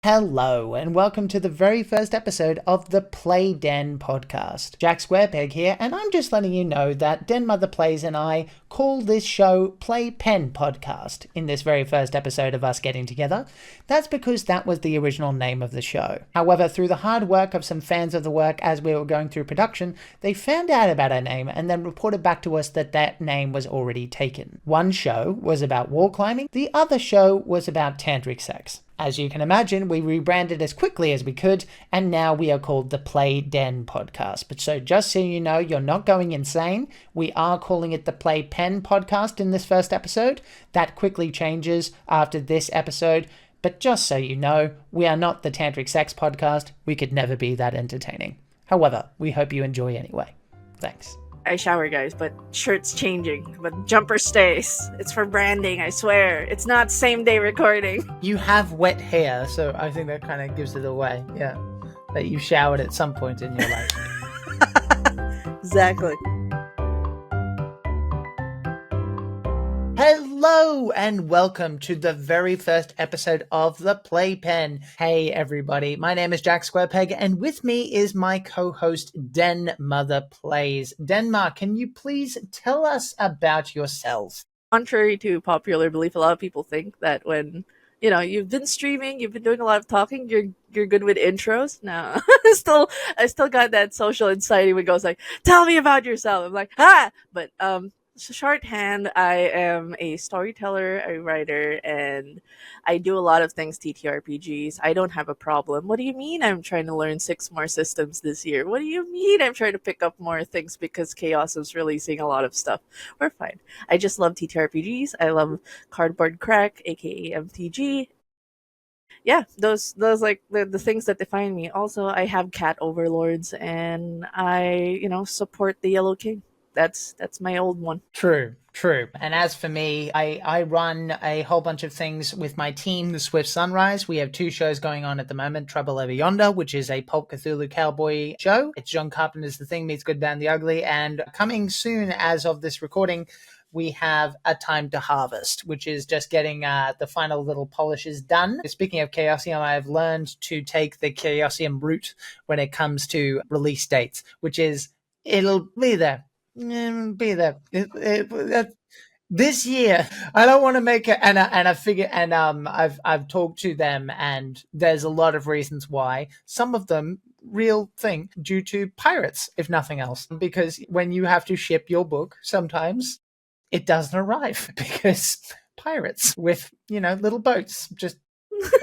Hello, and welcome to the very first episode of the Playden Podcast. Jack Squarepeg here, and I'm just letting you know that Denmotherplays and I call this show Playpen Podcast in this very first episode of us getting together. That's because that was the original name of the show. However, through the hard work of some fans of the work as we were going through production, they found out about our name and then reported back to us that that name was already taken. One show was about wall climbing, the other show was about tantric sex. As you can imagine, we rebranded as quickly as we could, and now we are called the Playden Podcast. But so just so you know, you're not going insane. We are calling it the Playpen Podcast in this first episode. That quickly changes after this episode. But just so you know, we are not the Tantric Sex Podcast. We could never be that entertaining. However, we hope you enjoy anyway. Thanks. I shower, guys, but shirt's changing, but jumper stays. It's for branding, I swear. It's not same day recording. You have wet hair, so I think that kind of gives it away. Yeah, that you showered at some point in your life. Exactly. Hello and welcome to the very first episode of the Playpen. Hey everybody, my name is Jack Squarepeg and with me is my co-host Denmotherplays. Denmar, can you please tell us about yourself? Contrary to popular belief, a lot of people think that when you've been streaming, you've been doing a lot of talking, you're good with intros. No, I still got that social anxiety when it goes like, tell me about yourself. I'm like, but shorthand, I am a storyteller, a writer, and I do a lot of things TTRPGs. I don't have a problem. What do you mean I'm trying to learn 6 more systems this year? What do you mean I'm trying to pick up more things because Chaos is releasing a lot of stuff? We're fine. I just love TTRPGs. I love Cardboard Crack, aka MTG. Yeah, those like the things that define me. Also, I have cat overlords, and I support the Yellow King. That's my old one. True. And as for me, I run a whole bunch of things with my team, the Swift Sunrise. We have 2 shows going on at the moment. Trouble Over Yonder, which is a Pulp Cthulhu cowboy show. It's John Carpenter's The Thing Meets Good, Bad, and the Ugly. And coming soon, as of this recording, we have A Time to Harvest, which is just getting the final little polishes done. Speaking of Chaosium, I have learned to take the Chaosium route when it comes to release dates, which is it'll be there. This year. I don't want to make it, and I figure, and I've talked to them, and there's a lot of reasons why. Some of them real thing due to pirates, if nothing else, because when you have to ship your book, sometimes it doesn't arrive because pirates with little boats just.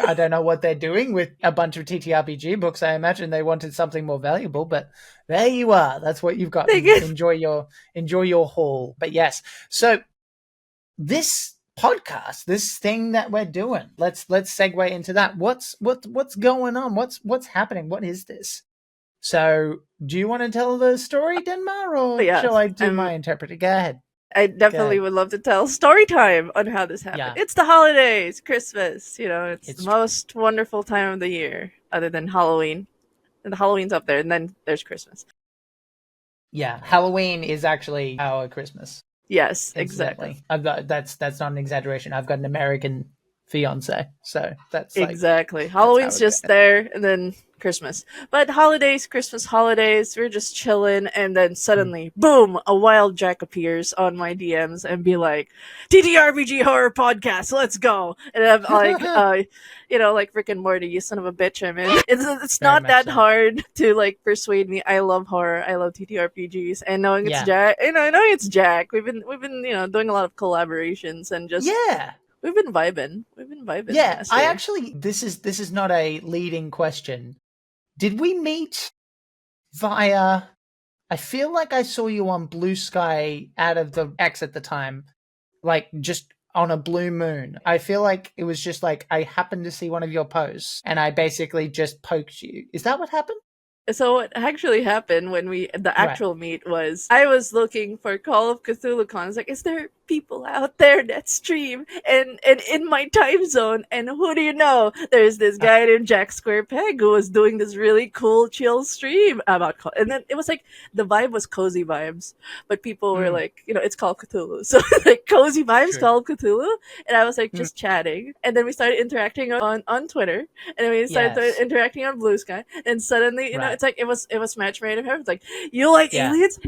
I don't know what they're doing with a bunch of TTRPG books. I imagine they wanted something more valuable, but there you are. That's what you've got. Enjoy your haul. But yes, so this podcast, this thing that we're doing, let's segue into that. What's going on? What's happening? What is this? So, do you want to tell the story, Denmar, or shall I do my interpreting? Go ahead. I definitely would love to tell story time on how this happened. Yeah. It's the holidays, Christmas, it's the most wonderful time of the year, other than Halloween. And Halloween's up there, and then there's Christmas. Yeah, Halloween is actually our Christmas. Yes, exactly. That's not an exaggeration. I've got an American fiance, so that's exactly. Halloween's just there, and then Christmas. But Christmas holidays, we're just chilling, and then suddenly, boom, a wild Jack appears on my DMs and be like, TTRPG horror podcast, let's go. And I'm like, like Rick and Morty, you son of a bitch, I'm in. It's not that hard to persuade me. I love horror. I love TTRPGs, and knowing it's Jack, knowing it's Jack, we've been doing a lot of collaborations and just We've been vibing. Yeah, I actually, this is not a leading question. Did we meet via, I feel like I saw you on Blue Sky out of the X at the time, just on a blue moon. I feel like it was just I happened to see one of your posts and I basically just poked you. Is that what happened? So what actually happened when the actual meet was, I was looking for Call of Cthulhu Con. I was like, is there people out there that stream and in my time zone. And who do you know? There's this guy named Jack Squarepeg who was doing this really cool, chill stream about, and then it was like the vibe was cozy vibes, but people were like, it's called Cthulhu, so like cozy vibes called Cthulhu, and I was like just chatting, and then we started interacting on Twitter, and then we started interacting on Blue Sky, and suddenly it's like it was match made in heaven. It's like, you like aliens,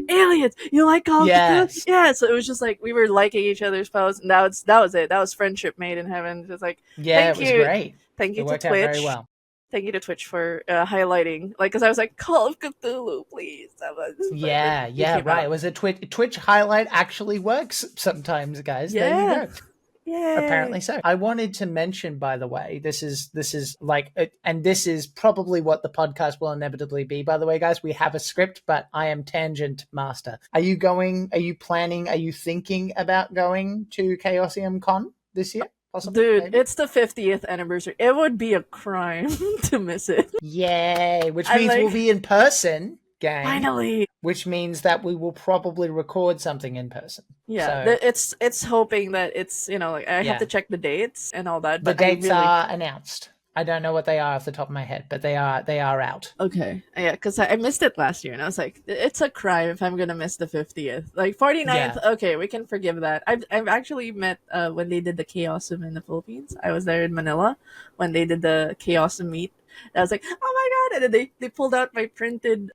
you like Call of Cthulhu, so it was just like we were liking each other's posts, and that was it. That was friendship made in heaven. Just like, it was great. Thank you it to worked Twitch. out very well. Thank you to Twitch for highlighting, like, because I was like, Call of Cthulhu, please. That was right. It was a Twitch highlight actually works sometimes, guys. Yeah. There you go. Yeah. Apparently so. I wanted to mention, by the way, this is like, and this is probably what the podcast will inevitably be. By the way, guys, we have a script, but I am tangent master. Are you thinking about going to Chaosium Con this year? Possibly, dude, maybe? It's the 50th anniversary. It would be a crime to miss it. Yay! Which means we'll be in person. Gang. Finally. Which means that we will probably record something in person. Yeah, so, it's hoping that it's, like, I have to check the dates and all that. But the dates are announced. I don't know what they are off the top of my head, but they are out. Okay. Yeah, because I missed it last year, and I was like, it's a crime if I'm going to miss the 50th. Like, 49th, okay, we can forgive that. I've actually met, when they did the Chaosium in the Philippines. I was there in Manila when they did the Chaosium meet. And I was like, oh my god, and then they pulled out my printed...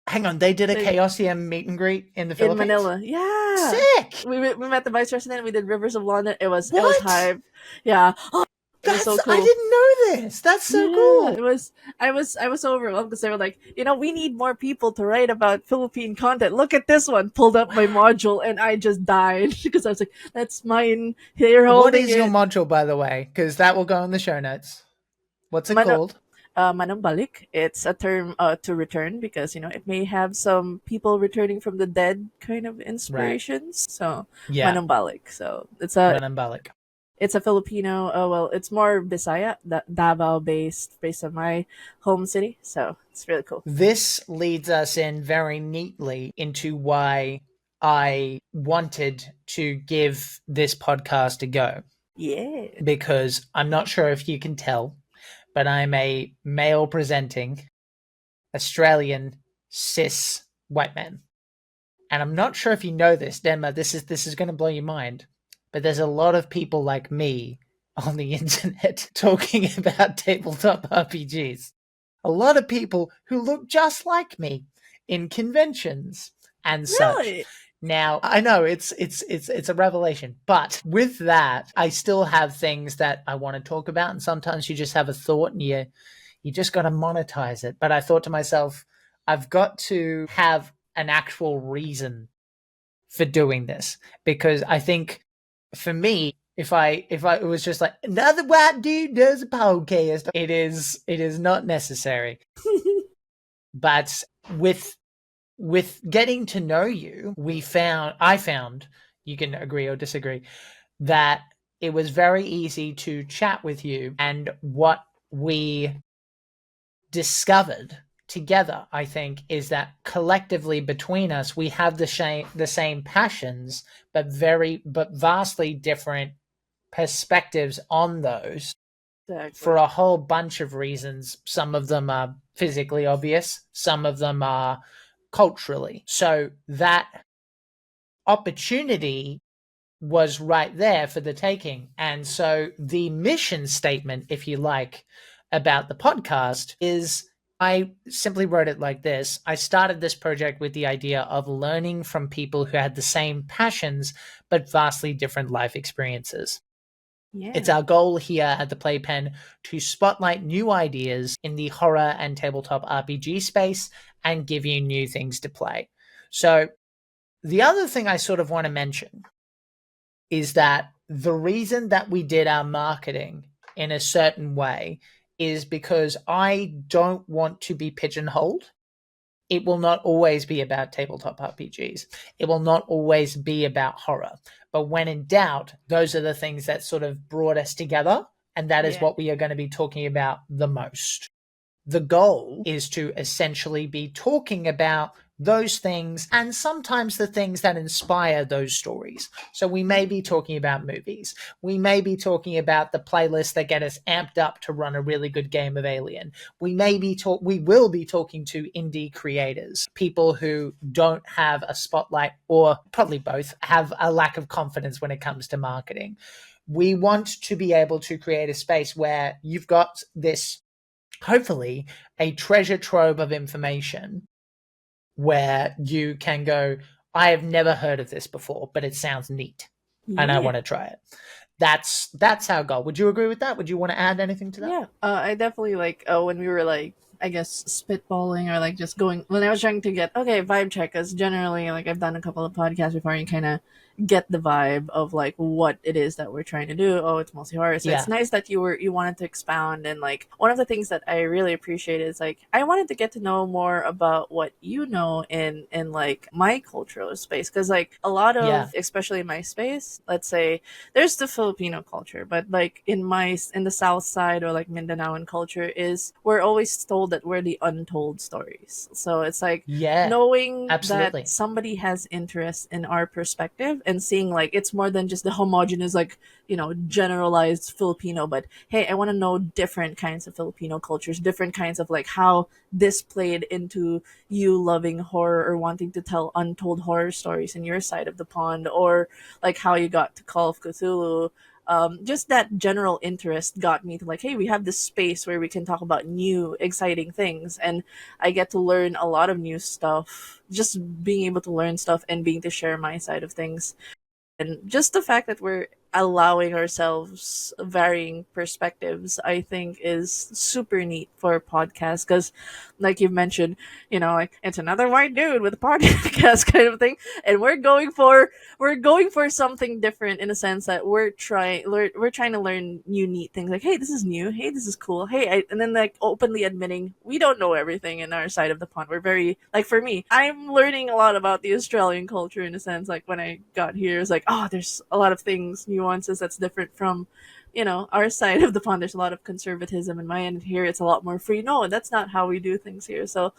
Hang on, they did a Chaosium meet and greet in the Philippines? In Manila, yeah. Sick! We met the Vice President, we did Rivers of London. It was hype. Yeah. Oh, it was so cool. I didn't know this. That's so cool. It was. I was so overwhelmed because they were like, we need more people to write about Philippine content. Look at this one. Pulled up my module and I just died because I was like, that's mine. Here, what is your module, by the way? Because that will go in the show notes. What's it called? Manumbalik. It's a term to return because it may have some people returning from the dead kind of inspirations. Right. So Manumbalik. So it's a Manumbalik. It's a Filipino. It's more Bisaya, Davao based on my home city. So it's really cool. This leads us in very neatly into why I wanted to give this podcast a go. Yeah. Because I'm not sure if you can tell, but I'm a male-presenting Australian cis white man. And I'm not sure if you know this, Denma, this is going to blow your mind, but there's a lot of people like me on the internet talking about tabletop RPGs. A lot of people who look just like me in conventions and such. Now, I know it's a revelation, but with that, I still have things that I want to talk about, and sometimes you just have a thought and you just got to monetize it. But I thought to myself, I've got to have an actual reason for doing this, because I think for me, if it was just like another white dude does a podcast, it is not necessary. But with getting to know you, I found, you can agree or disagree, that it was very easy to chat with you, and what we discovered together, I think, is that collectively between us, we have the same passions, but vastly different perspectives on those. Exactly. For a whole bunch of reasons. Some of them are physically obvious, some of them are culturally. So that opportunity was right there for the taking. And so the mission statement, if you like, about the podcast is, I simply wrote it like this. I started this project with the idea of learning from people who had the same passions, but vastly different life experiences. Yeah. It's our goal here at the Playpen to spotlight new ideas in the horror and tabletop RPG space and give you new things to play. So the other thing I sort of want to mention is that the reason that we did our marketing in a certain way is because I don't want to be pigeonholed. It will not always be about tabletop RPGs. It will not always be about horror. But when in doubt, those are the things that sort of brought us together, and that is what we are going to be talking about the most. The goal is to essentially be talking about those things, and sometimes the things that inspire those stories. So we may be talking about movies. We may be talking about the playlists that get us amped up to run a really good game of Alien. We will be talking to indie creators, people who don't have a spotlight, or probably both, have a lack of confidence when it comes to marketing. We want to be able to create a space where you've got this, hopefully, a treasure trove of information where you can go, I have never heard of this before, but it sounds neat and I want to try it. That's our goal. Would you agree with that? Would you want to add anything to that? Yeah, I definitely like when we were like, I guess, spitballing or like just going, when I was trying to get, okay, vibe check, because generally like I've done a couple of podcasts before and you kind of get the vibe of like what it is that we're trying to do. Oh, it's mostly horror. So it's nice that you wanted to expound. And like one of the things that I really appreciate is like I wanted to get to know more about what you know in like my cultural space, because like a lot of, especially in my space, let's say there's the Filipino culture, but like in the south side or like Mindanaoan culture is we're always told that we're the untold stories. So it's like knowing that somebody has interest in our perspective and seeing like it's more than just the homogenous, like, you know, generalized Filipino, but hey, I want to know different kinds of Filipino cultures, different kinds of like how this played into you loving horror or wanting to tell untold horror stories in your side of the pond, or like how you got to Call of Cthulhu. Just that general interest got me to like, hey, we have this space where we can talk about new, exciting things. And I get to learn a lot of new stuff, just being able to learn stuff and being to share my side of things. And just the fact that we're allowing ourselves varying perspectives, I think is super neat for a podcast. Because like you've mentioned, you know, like it's another white dude with a podcast kind of thing, and we're going for something different in a sense that we're trying to learn new neat things, like, hey, this is new, hey, this is cool, hey, and then like openly admitting we don't know everything in our side of the pond. We're very, like, for me, I'm learning a lot about the Australian culture in a sense. Like when I got here, it's like, oh, there's a lot of things, nuances that's different from, you know, our side of the pond. There's a lot of conservatism in my end. Here it's a lot more free. No, that's not how we do things here. So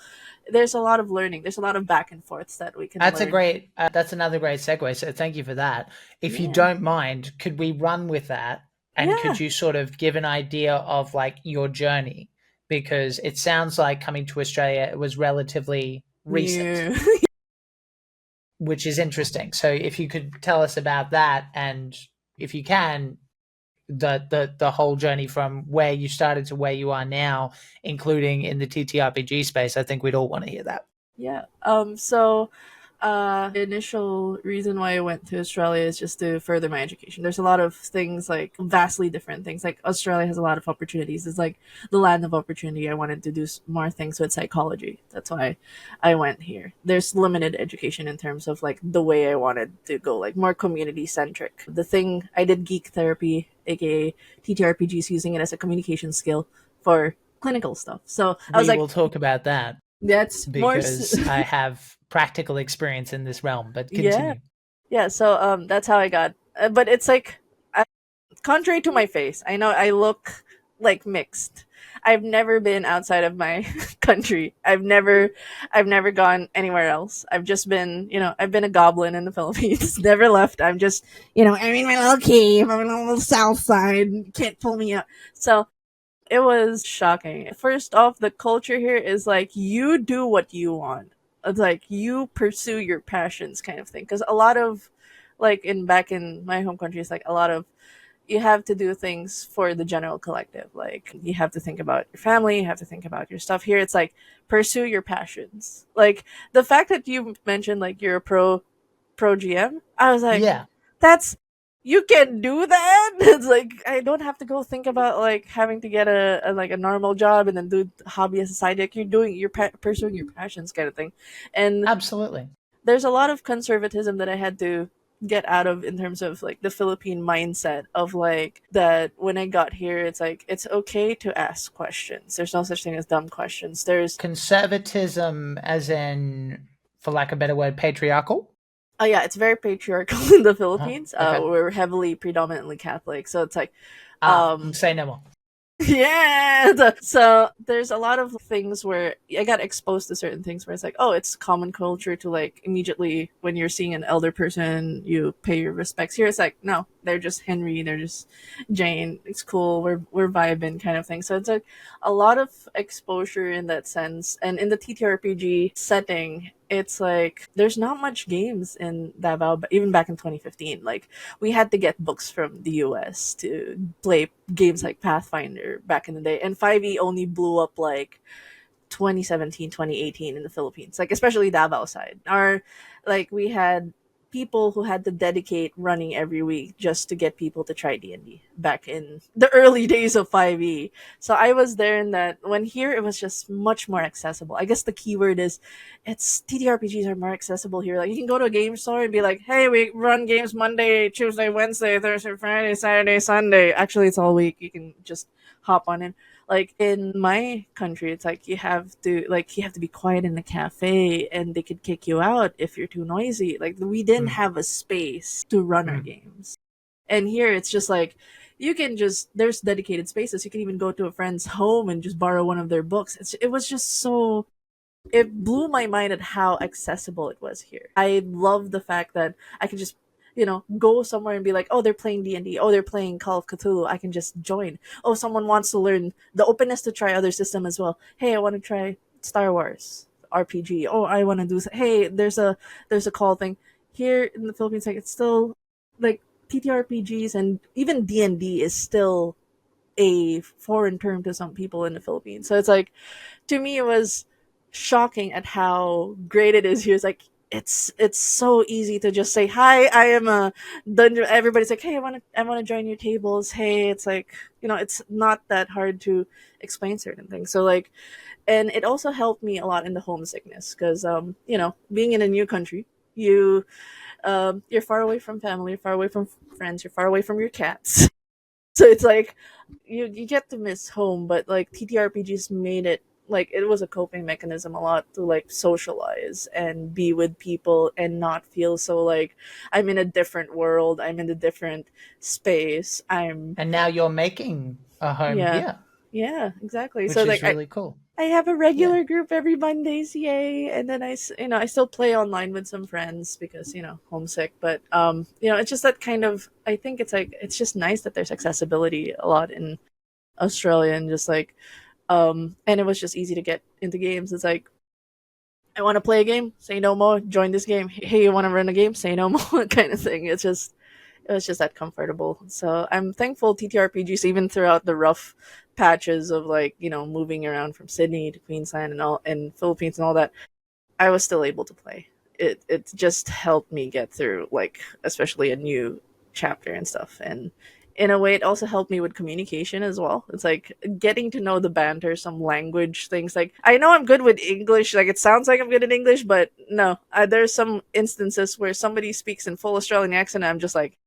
there's a lot of learning, there's a lot of back and forths that we can that's learn. That's another great segue, so thank you for that. If you don't mind, could we run with that, and could you sort of give an idea of like your journey, because it sounds like coming to Australia was relatively recent. Which is interesting. So if you could tell us about that, and if you can, the whole journey from where you started to where you are now, including in the TTRPG space, I think we'd all want to hear that. Yeah. So the initial reason why I went to Australia is just to further my education. There's a lot of things, like vastly different things. Like Australia has a lot of opportunities. It's like the land of opportunity. I wanted to do more things with psychology. That's why I went here. There's limited education in terms of like the way I wanted to go, like more community centric. The thing I did geek therapy, aka TTRPGs, using it as a communication skill for clinical stuff. So I was like, we'll talk about that. That's because I have practical experience in this realm, but continue. Yeah, so that's how I got, but it's like, contrary to my face, I know I look like mixed. I've never been outside of my country. I've never gone anywhere else. I've just been, you know, I've been a goblin in the Philippines. Never left. I'm just, you know, I'm in my little cave. I'm in a little south side. Can't pull me up. So it was shocking. First off, the culture here is like, you do what you want. It's like you pursue your passions kind of thing. Because a lot of, like, back in my home country, it's like a lot of, you have to do things for the general collective. Like you have to think about your family, you have to think about your stuff. Here it's like, pursue your passions. Like the fact that you mentioned like you're a pro GM, I was like, that's, you can do that. It's like I don't have to go think about like having to get a normal job and then do hobby as a side. Like you're pursuing your passions kind of thing. And absolutely, there's a lot of conservatism that I had to get out of in terms of like the Philippine mindset of like that. When I got here, it's like it's okay to ask questions. There's no such thing as dumb questions. There's conservatism, as in, for lack of a better word, patriarchal. Oh yeah, it's very patriarchal in the Philippines. Okay. We're heavily predominantly Catholic, so it's like say no more. Yeah. So there's a lot of things where I got exposed to certain things where it's like, oh, it's common culture to like immediately when you're seeing an elder person, you pay your respects. Here it's like, no, they're just Henry, they're just Jane. It's cool. We're vibing kind of thing. So it's like a lot of exposure in that sense. And in the TTRPG setting, it's like there's not much games in Davao, but even back in 2015, like we had to get books from the US to play games like Pathfinder back in the day. And 5e only blew up like 2017, 2018 in the Philippines, like especially Davao side. Our like we had people who had to dedicate running every week just to get people to try D&D back in the early days of 5e. So I was there in that when here it was just much more accessible. I guess the keyword is it's TTRPGs are more accessible here. Like you can go to a game store and be like, "Hey, we run games Monday, Tuesday, Wednesday, Thursday, Friday, Saturday, Sunday." Actually, it's all week. You can just hop on in. Like in my country, it's like you have to be quiet in the cafe and they could kick you out if you're too noisy. Like we didn't have a space to run our games. And here it's just like you can just there's dedicated spaces. You can even go to a friend's home and just borrow one of their books. It was just so it blew my mind at how accessible it was here. I love the fact that I can just go somewhere and be like, oh, they're playing D&D, oh, they're playing Call of Cthulhu, I can just join. Oh, someone wants to learn the openness to try other system as well. Hey, I want to try Star Wars RPG. Oh, I want to do hey, there's a call thing here in the Philippines. Like it's still like TTRPGs and even D&D is still a foreign term to some people in the Philippines. So it's like to me it was shocking at how great it is here. It's like it's so easy to just say hi. I am a dungeon. Everybody's like, hey, I want to join your tables. Hey, it's like it's not that hard to explain certain things. So like, and it also helped me a lot in the homesickness because being in a new country, you're far away from family, you're far away from friends, you're far away from your cats. So it's like you get to miss home, but like TTRPGs made it like it was a coping mechanism a lot to like socialize and be with people and not feel so like I'm in a different world, I'm in a different space. And now you're making a home here. Yeah, exactly. Which so is like really cool. I have a regular group every Mondays, yay! And then I still play online with some friends because homesick. But it's just that kind of. I think it's like it's just nice that there's accessibility a lot in Australia and just like, and it was just easy to get into games. It's like I want to play a game, say no more. Join this game. Hey, you want to run a game? Say no more, kind of thing. It was just that comfortable. So I'm thankful TTRPGs even throughout the rough patches of like moving around from Sydney to Queensland and all and Philippines and all that. I was still able to play. It just helped me get through like especially a new chapter and stuff. And in a way, it also helped me with communication as well. It's like getting to know the banter, some language things. Like I know I'm good with English. Like it sounds like I'm good at English, but no. There's some instances where somebody speaks in full Australian accent, and I'm just like,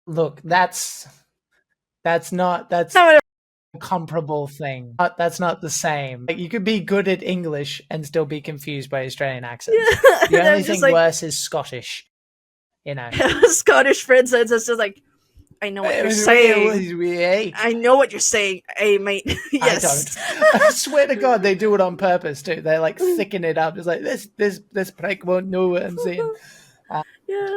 look, that's not a comparable thing. That's not the same. Like you could be good at English and still be confused by Australian accents. Yeah. The only thing worse is Scottish. Scottish friends, it's just like, I know what you're saying. I know what you're saying. Hey, mate. Yes. I don't. I swear to God, they do it on purpose too. They like thicken it up. It's like this prick won't know what I'm saying.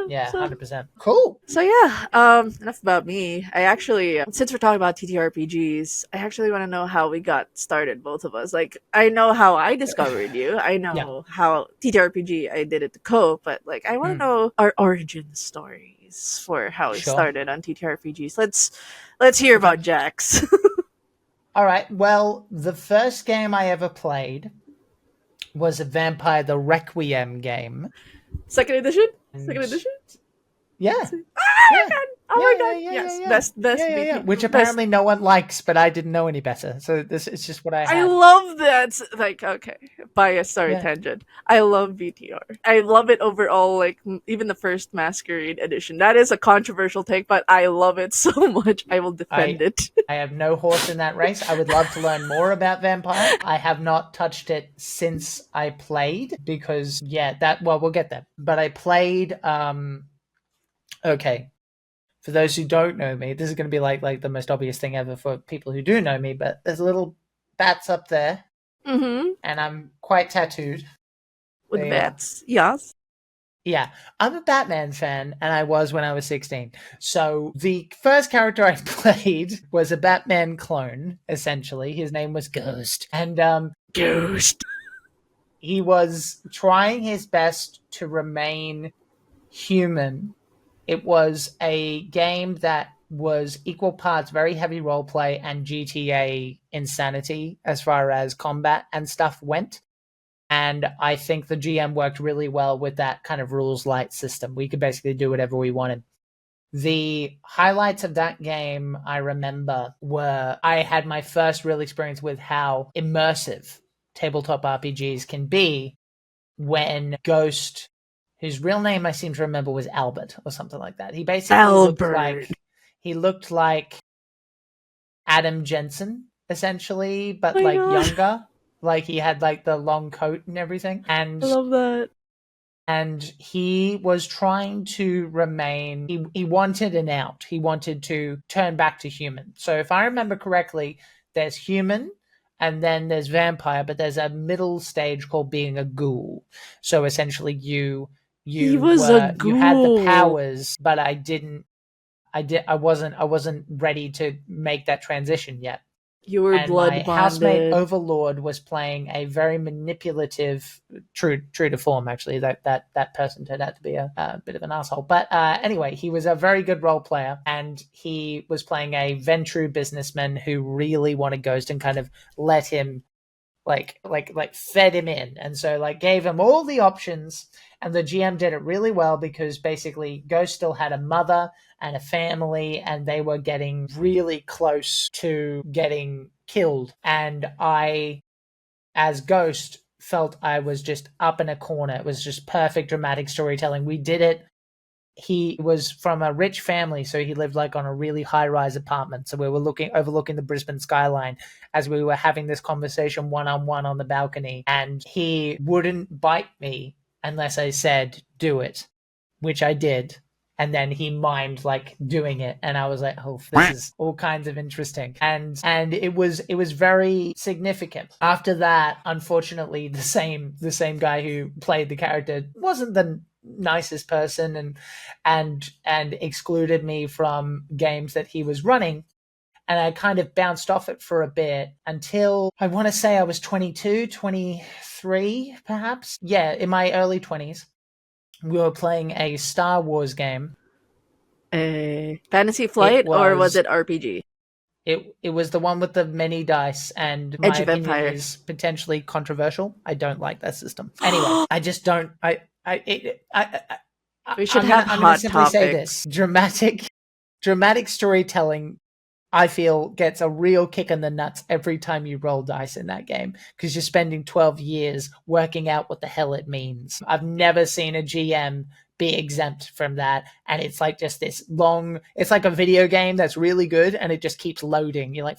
Yeah, 100%. Cool. So yeah, enough about me. I actually, since we're talking about TTRPGs, I actually want to know how we got started, both of us. Like, I know how I discovered you. I know how TTRPG I did it to cope, but like, I want to know our origin stories for how we started on TTRPGs. Let's hear about Jack's. All right. Well, the first game I ever played was a Vampire the Requiem game. Second edition? Yeah. Oh my god. Yes. Best. Which apparently no one likes, but I didn't know any better. So this is just what I had. I love that. Like, okay. Bias, tangent. I love VTR. I love it overall, like, even the first Masquerade edition. That is a controversial take, but I love it so much. I will defend it. I have no horse in that race. I would love to learn more about Vampire. I have not touched it since I played because, we'll get there. But I played, okay. For those who don't know me, this is going to be like the most obvious thing ever for people who do know me, but there's little bats up there, Mm-hmm. and I'm quite tattooed. With bats, yes. Yeah, I'm a Batman fan, and I was when I was 16. So the first character I played was a Batman clone, essentially. His name was Ghost. And Ghost. He was trying his best to remain human. It was a game that was equal parts very heavy roleplay and GTA insanity as far as combat and stuff went. And I think the GM worked really well with that kind of rules light system. We could basically do whatever we wanted. The highlights of that game, I remember, were I had my first real experience with how immersive tabletop RPGs can be when Ghost, whose real name I seem to remember was Albert or something like that. He basically looked like Adam Jensen, essentially, but like younger. Like he had like the long coat and everything. And I love that. And he was trying to remain, he wanted an out. He wanted to turn back to human. So if I remember correctly, there's human and then there's vampire, but there's a middle stage called being a ghoul. So essentially you He was a ghoul. You had the powers, but I wasn't ready to make that transition yet. You were blood my bonded. housemate Overlord was playing a very manipulative, true to form. Actually, that person turned out to be a bit of an asshole. But anyway, he was a very good role player, and he was playing a Ventru businessman who really wanted Ghost and kind of let him, like fed him in, and so like gave him all the options. And the GM did it really well because basically Ghost still had a mother and a family, and they were getting really close to getting killed. And I, as Ghost, felt I was just up in a corner. It was just perfect dramatic storytelling. We did it. He was from a rich family, so he lived like on a really high-rise apartment. So we were overlooking the Brisbane skyline as we were having this conversation one-on-one on the balcony. And he wouldn't bite me unless I said, do it, which I did. And then he mimed like doing it. And I was like, oh, this is all kinds of interesting. And it was very significant. After that, unfortunately, the same guy who played the character wasn't the nicest person and excluded me from games that he was running. And I kind of bounced off it for a bit until I want to say I was 22, 23, perhaps. Yeah, in my early 20s. We were playing a Star Wars game. A Fantasy Flight, or was it RPG? It was the one with the many dice, and my opinion is potentially controversial. I don't like that system. Anyway, I just don't. We should have hot topics. I'm going to simply say this: dramatic storytelling, I feel, gets a real kick in the nuts every time you roll dice in that game, because you're spending 12 years working out what the hell it means. I've never seen a GM be exempt from that, and it's like just this long, it's like a video game that's really good and it just keeps loading. You're like,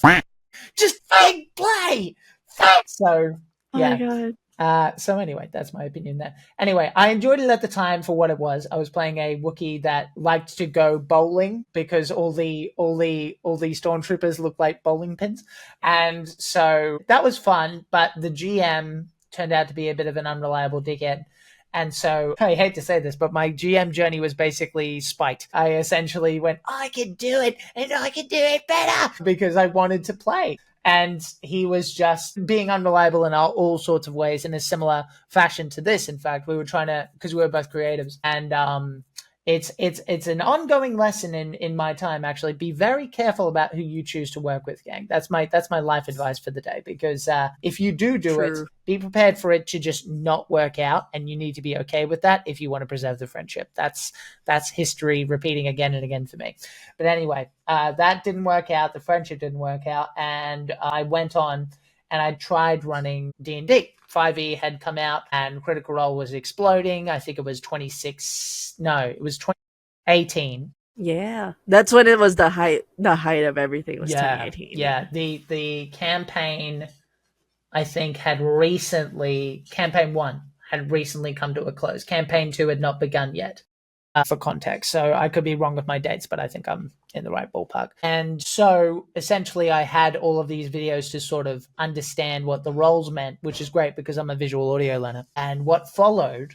just fucking play. So yeah. Oh my God. So anyway, that's my opinion there. Anyway, I enjoyed it at the time for what it was. I was playing a Wookiee that liked to go bowling because all the stormtroopers look like bowling pins, and so that was fun. But the GM turned out to be a bit of an unreliable dickhead. And so I hate to say this, but my GM journey was basically spite. I essentially went, I can do it, and I can do it better, because I wanted to play. And he was just being unreliable in all sorts of ways, in a similar fashion to this. In fact, we were trying to, because we were both creatives, and it's an ongoing lesson in my time. Actually, be very careful about who you choose to work with, gang. That's my life advice for the day. Because if you do it, be prepared for it to just not work out, and you need to be okay with that if you want to preserve the friendship. That's history repeating again and again for me. But anyway, that didn't work out. The friendship didn't work out, and I went on and I tried running D&D. 5e had come out and Critical Role was exploding. I think it was 2018. Yeah, that's when it was the height of everything was 2018. Yeah, the campaign, I think, campaign 1 had recently come to a close. Campaign 2 had not begun yet. for context. So I could be wrong with my dates, but I think I'm in the right ballpark. And so essentially I had all of these videos to sort of understand what the roles meant, which is great because I'm a visual audio learner. And what followed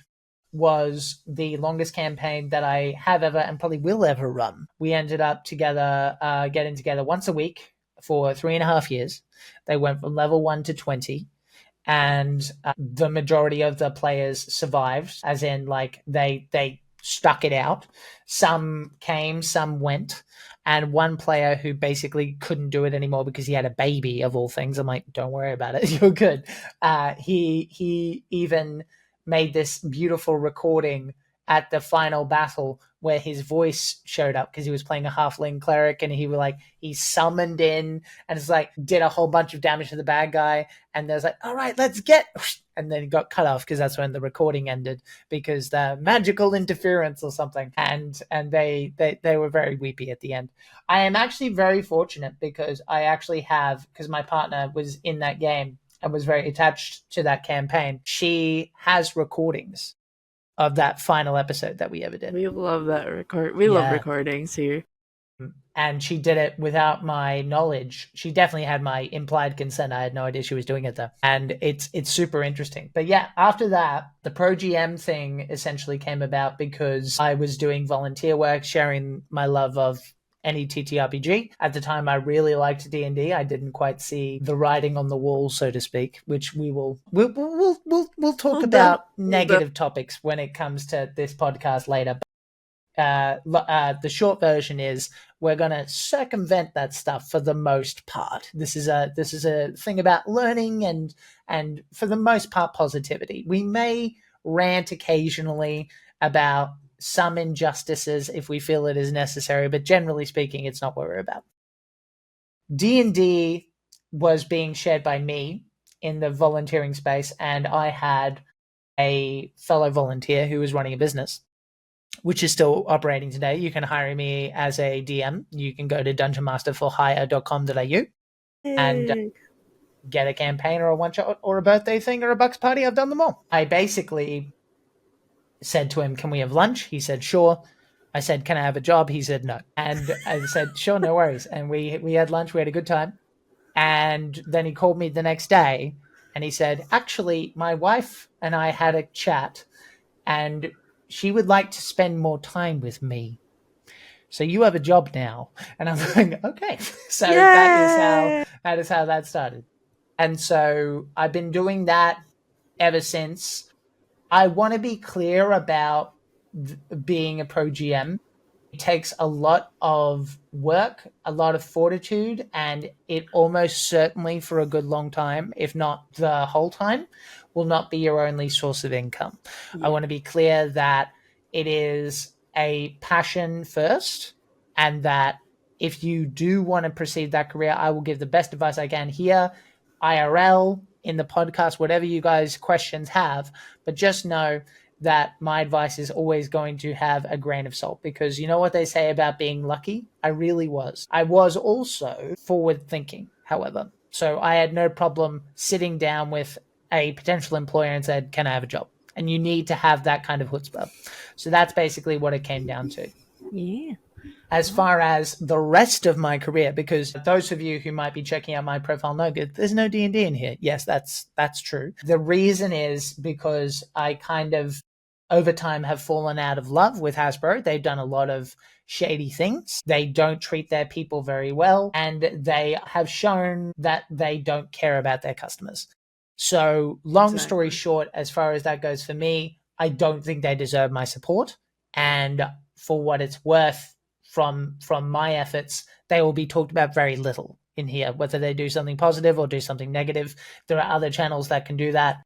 was the longest campaign that I have ever and probably will ever run. We ended up getting together once a week for 3.5 years. They went from level 1 to 20. And the majority of the players survived, as in like they stuck it out. Some came, some went, and one player who basically couldn't do it anymore because he had a baby, of all things. I'm like, don't worry about it, you're good. He even made this beautiful recording at the final battle where his voice showed up because he was playing a halfling cleric, and he summoned in and it's like did a whole bunch of damage to the bad guy, and there's like, all right, let's get, and then he got cut off because that's when the recording ended because the magical interference or something, and they were very weepy at the end. I am actually very fortunate because because my partner was in that game and was very attached to that campaign. She has recordings of that final episode that we ever did. We love that record. We love recordings here. And she did it without my knowledge. She definitely had my implied consent. I had no idea she was doing it though. And it's super interesting. But yeah, after that, the Pro GM thing essentially came about because I was doing volunteer work, sharing my love of any TTRPG. At the time, I really liked D&D. I didn't quite see the writing on the wall, so to speak, which we'll talk about negative topics when it comes to this podcast later. The short version is we're going to circumvent that stuff for the most part. This is a thing about learning and for the most part positivity. We may rant occasionally about some injustices if we feel it is necessary, but generally speaking, it's not what we're about. D&D was being shared by me in the volunteering space, and I had a fellow volunteer who was running a business, which is still operating today. You can hire me as a DM. You can go to dungeonmasterforhire.com.au and get a campaign or a one-shot or a birthday thing or a bucks party. I've done them all. I basically said to him, can we have lunch? He said, sure. I said, can I have a job? He said, no. And I said, sure, no worries. And we had lunch. We had a good time. And then he called me the next day and he said, actually, my wife and I had a chat and she would like to spend more time with me. So you have a job now. And I'm like, okay. So that is how that started. And so I've been doing that ever since. I want to be clear about being a pro GM. It takes a lot of work, a lot of fortitude, and it almost certainly for a good long time, if not the whole time, will not be your only source of income. Yeah. I want to be clear that it is a passion first, and that if you do want to proceed that career, I will give the best advice I can here, IRL, in the podcast, whatever you guys questions have, but just know that my advice is always going to have a grain of salt, because you know what they say about being lucky? I really was. I was also forward thinking, however. So I had no problem sitting down with a potential employer and said, can I have a job? And you need to have that kind of chutzpah. So that's basically what it came down to. Yeah. As far as the rest of my career, because those of you who might be checking out my profile know there's no D&D in here. Yes, that's true. The reason is because I kind of, over time, have fallen out of love with Hasbro. They've done a lot of shady things. They don't treat their people very well, and they have shown that they don't care about their customers. So long story short, as far as that goes for me, I don't think they deserve my support. And for what it's worth, from my efforts, they will be talked about very little in here, whether they do something positive or do something negative. There are other channels that can do that.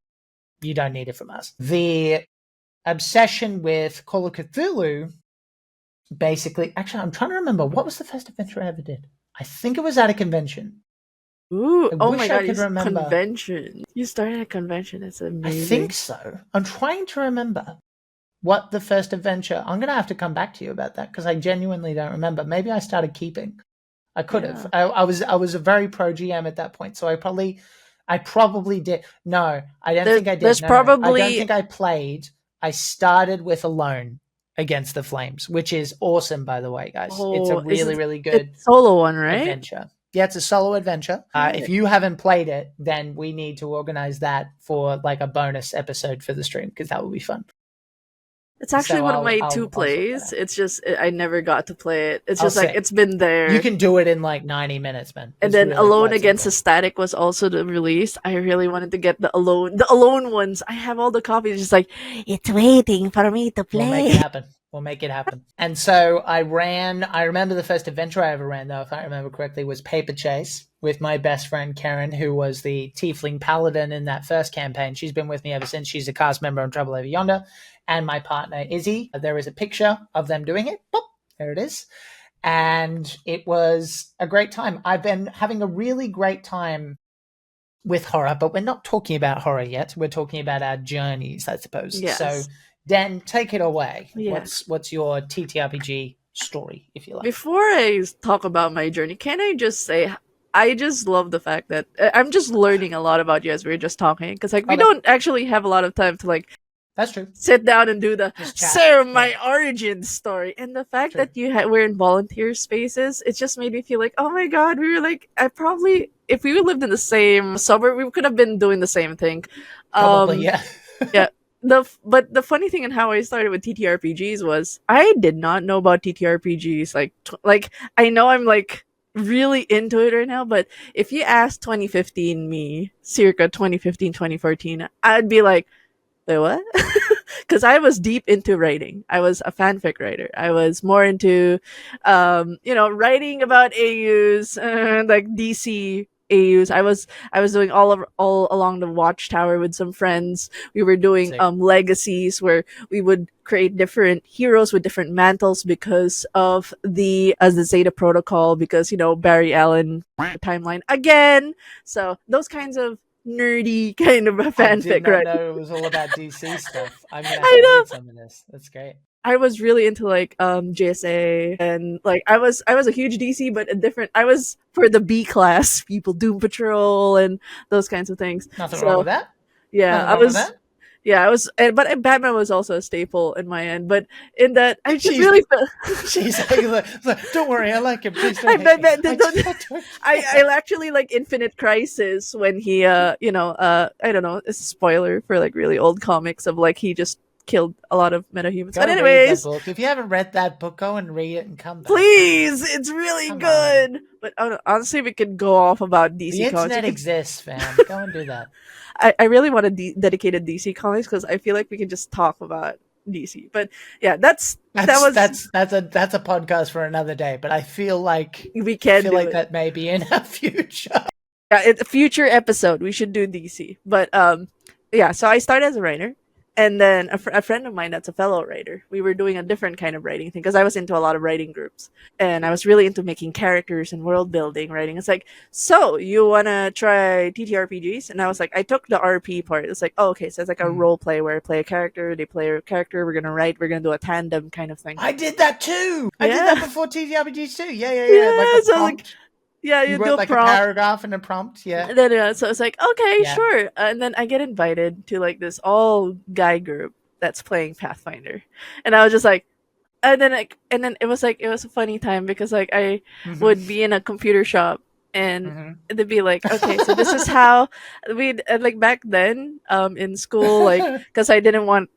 You don't need it from us. The obsession with Call of Cthulhu, basically, actually, I'm trying to remember, what was the first adventure I ever did? I think it was at a convention. Ooh, oh my god, convention. You started a convention. That's amazing. I think so. I'm trying to remember what the first adventure. I'm going to have to come back to you about that because I genuinely don't remember. Maybe I started keeping. I could have. I was a very pro GM at that point, so I probably did. No, I don't think I did. There's probably. I don't think I played. I started with Alone, against the flames, which is awesome, by the way, guys. It's a really, really good solo one, right? adventure. Yeah, it's a solo adventure. If you haven't played it, then we need to organize that for like a bonus episode for the stream, because that would be fun. It's actually one of my two plays. It's just I never got to play it. It's just like it's been there. You can do it in like 90 minutes, man. And then Alone Against the Static was also released. I really wanted to get the Alone ones. I have all the copies. Just like it's waiting for me to play. We'll make it happen. We'll make it happen. And so I remember the first adventure I ever ran, though, if I remember correctly, was Paper Chase with my best friend Karen, who was the Tiefling Paladin in that first campaign. She's been with me ever since. She's a cast member on Trouble Over Yonder. And my partner, Izzy. There is a picture of them doing it. Boop, there it is. And it was a great time. I've been having a really great time with horror, but we're not talking about horror yet. We're talking about our journeys, I suppose. Yes. So, Dan, take it away. Yeah. What's your TTRPG story, if you like? Before I talk about my journey, can I just say I just love the fact that I'm just learning a lot about you as we were just talking, because like we don't actually have a lot of time to like. That's true. Sit down and do the my origin story, and the fact that we're in volunteer spaces, it just made me feel like, oh my god, we were like, if we lived in the same suburb, we could have been doing the same thing. Probably, yeah. Yeah. But the funny thing and how I started with TTRPGs was I did not know about TTRPGs. Like I know I'm like really into it right now, but if you ask 2015 me, circa 2015, 2014, I'd be like, wait, what? Because I was deep into writing. I was a fanfic writer. I was more into, writing about AUs, like DC AUs. I was doing all along the Watchtower with some friends. We were doing legacies where we would create different heroes with different mantles because of the Zeta Protocol, because Barry Allen timeline again. So those kinds of nerdy kind of a fanfic, right? I know it was all about DC stuff. I'm gonna have to read some of this. That's great. I was really into like JSA, and like I was a huge DC, but I was for the B class people, Doom Patrol and those kinds of things. Nothing wrong with that. Yeah, I was. Yeah, I was, but Batman was also a staple in my end. But in that, I just really felt. She's like, don't worry, I like him. Please don't. I actually like Infinite Crisis when he, I don't know, it's a spoiler for like really old comics of like he just killed a lot of metahumans. But anyways, if you haven't read that book, go and read it and come back. Please, it's really good. But honestly, we could go off about DC. The internet exists, fam. Go and do that. I really want a dedicated DC comics because I feel like we can just talk about DC. But yeah, that's a podcast for another day. But I feel like we can do it. That may be in our future. Yeah, it's a future episode. We should do DC. But yeah. So I started as a writer. And then a friend of mine that's a fellow writer, we were doing a different kind of writing thing because I was into a lot of writing groups. And I was really into making characters and world building writing. It's like, so you want to try TTRPGs? And I was like, I took the RP part. It's like, oh, okay. So it's like a role play where I play a character, they play a character, we're going to write, we're going to do a tandem kind of thing. I did that too. I did that before TTRPGs too. Yeah. Like so like, yeah, you do like a paragraph and a prompt, yeah. And then, so it's like, okay, sure. And then I get invited to like this all guy group that's playing Pathfinder, and I was just like, and then it was a funny time because like I would be in a computer shop and they'd be like, okay, so this is how we'd like back then in school, like because I didn't want.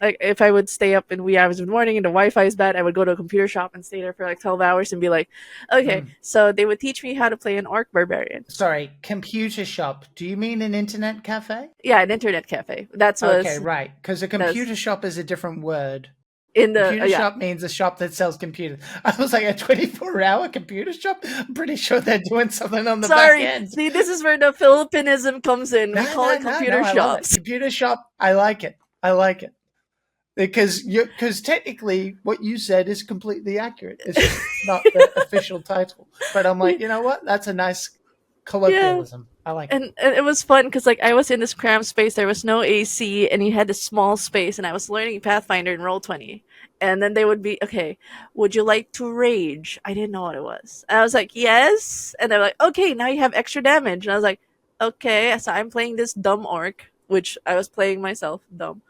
Like if I would stay up in wee hours of the morning and the Wi-Fi is bad, I would go to a computer shop and stay there for like 12 hours and be like, okay, so they would teach me how to play an orc barbarian. Sorry, computer shop. Do you mean an internet cafe? Yeah, an internet cafe. That's what. Okay, right. Because a computer shop is a different word. Computer shop means a shop that sells computers. I was like, a 24-hour computer shop? I'm pretty sure they're doing something on the back end. See, this is where the Filipinism comes in. We call it computer shops. Computer shop, I like it. Because technically what you said is completely accurate. It's just not the official title. But I'm like, you know what? That's a nice colloquialism. I like it. And it was fun because like I was in this cramped space. There was no AC and you had this small space and I was learning Pathfinder in Roll20. And then they would be, okay, would you like to rage? I didn't know what it was. And I was like, yes. And they're like, okay, now you have extra damage. And I was like, okay. So I'm playing this dumb orc, which I was playing myself, dumb.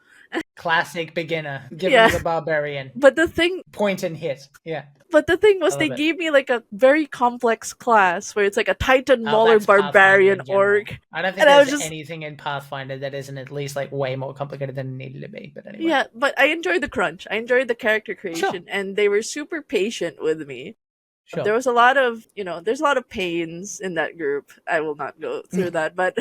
Classic beginner. Give Yeah. him the barbarian. But the thing Point and hit. Yeah. But the thing was, I they love it. gave me like a very complex class where it's like a Titan Oh, Mauler that's Pathfinder barbarian in general. orc. I don't think And I was there's just anything in Pathfinder that isn't at least like way more complicated than it needed to be. But anyway. Yeah, but I enjoyed the crunch. I enjoyed the character creation, Sure. and they were super patient with me. Sure. There was a lot of, there's a lot of pains in that group. I will not go through that, but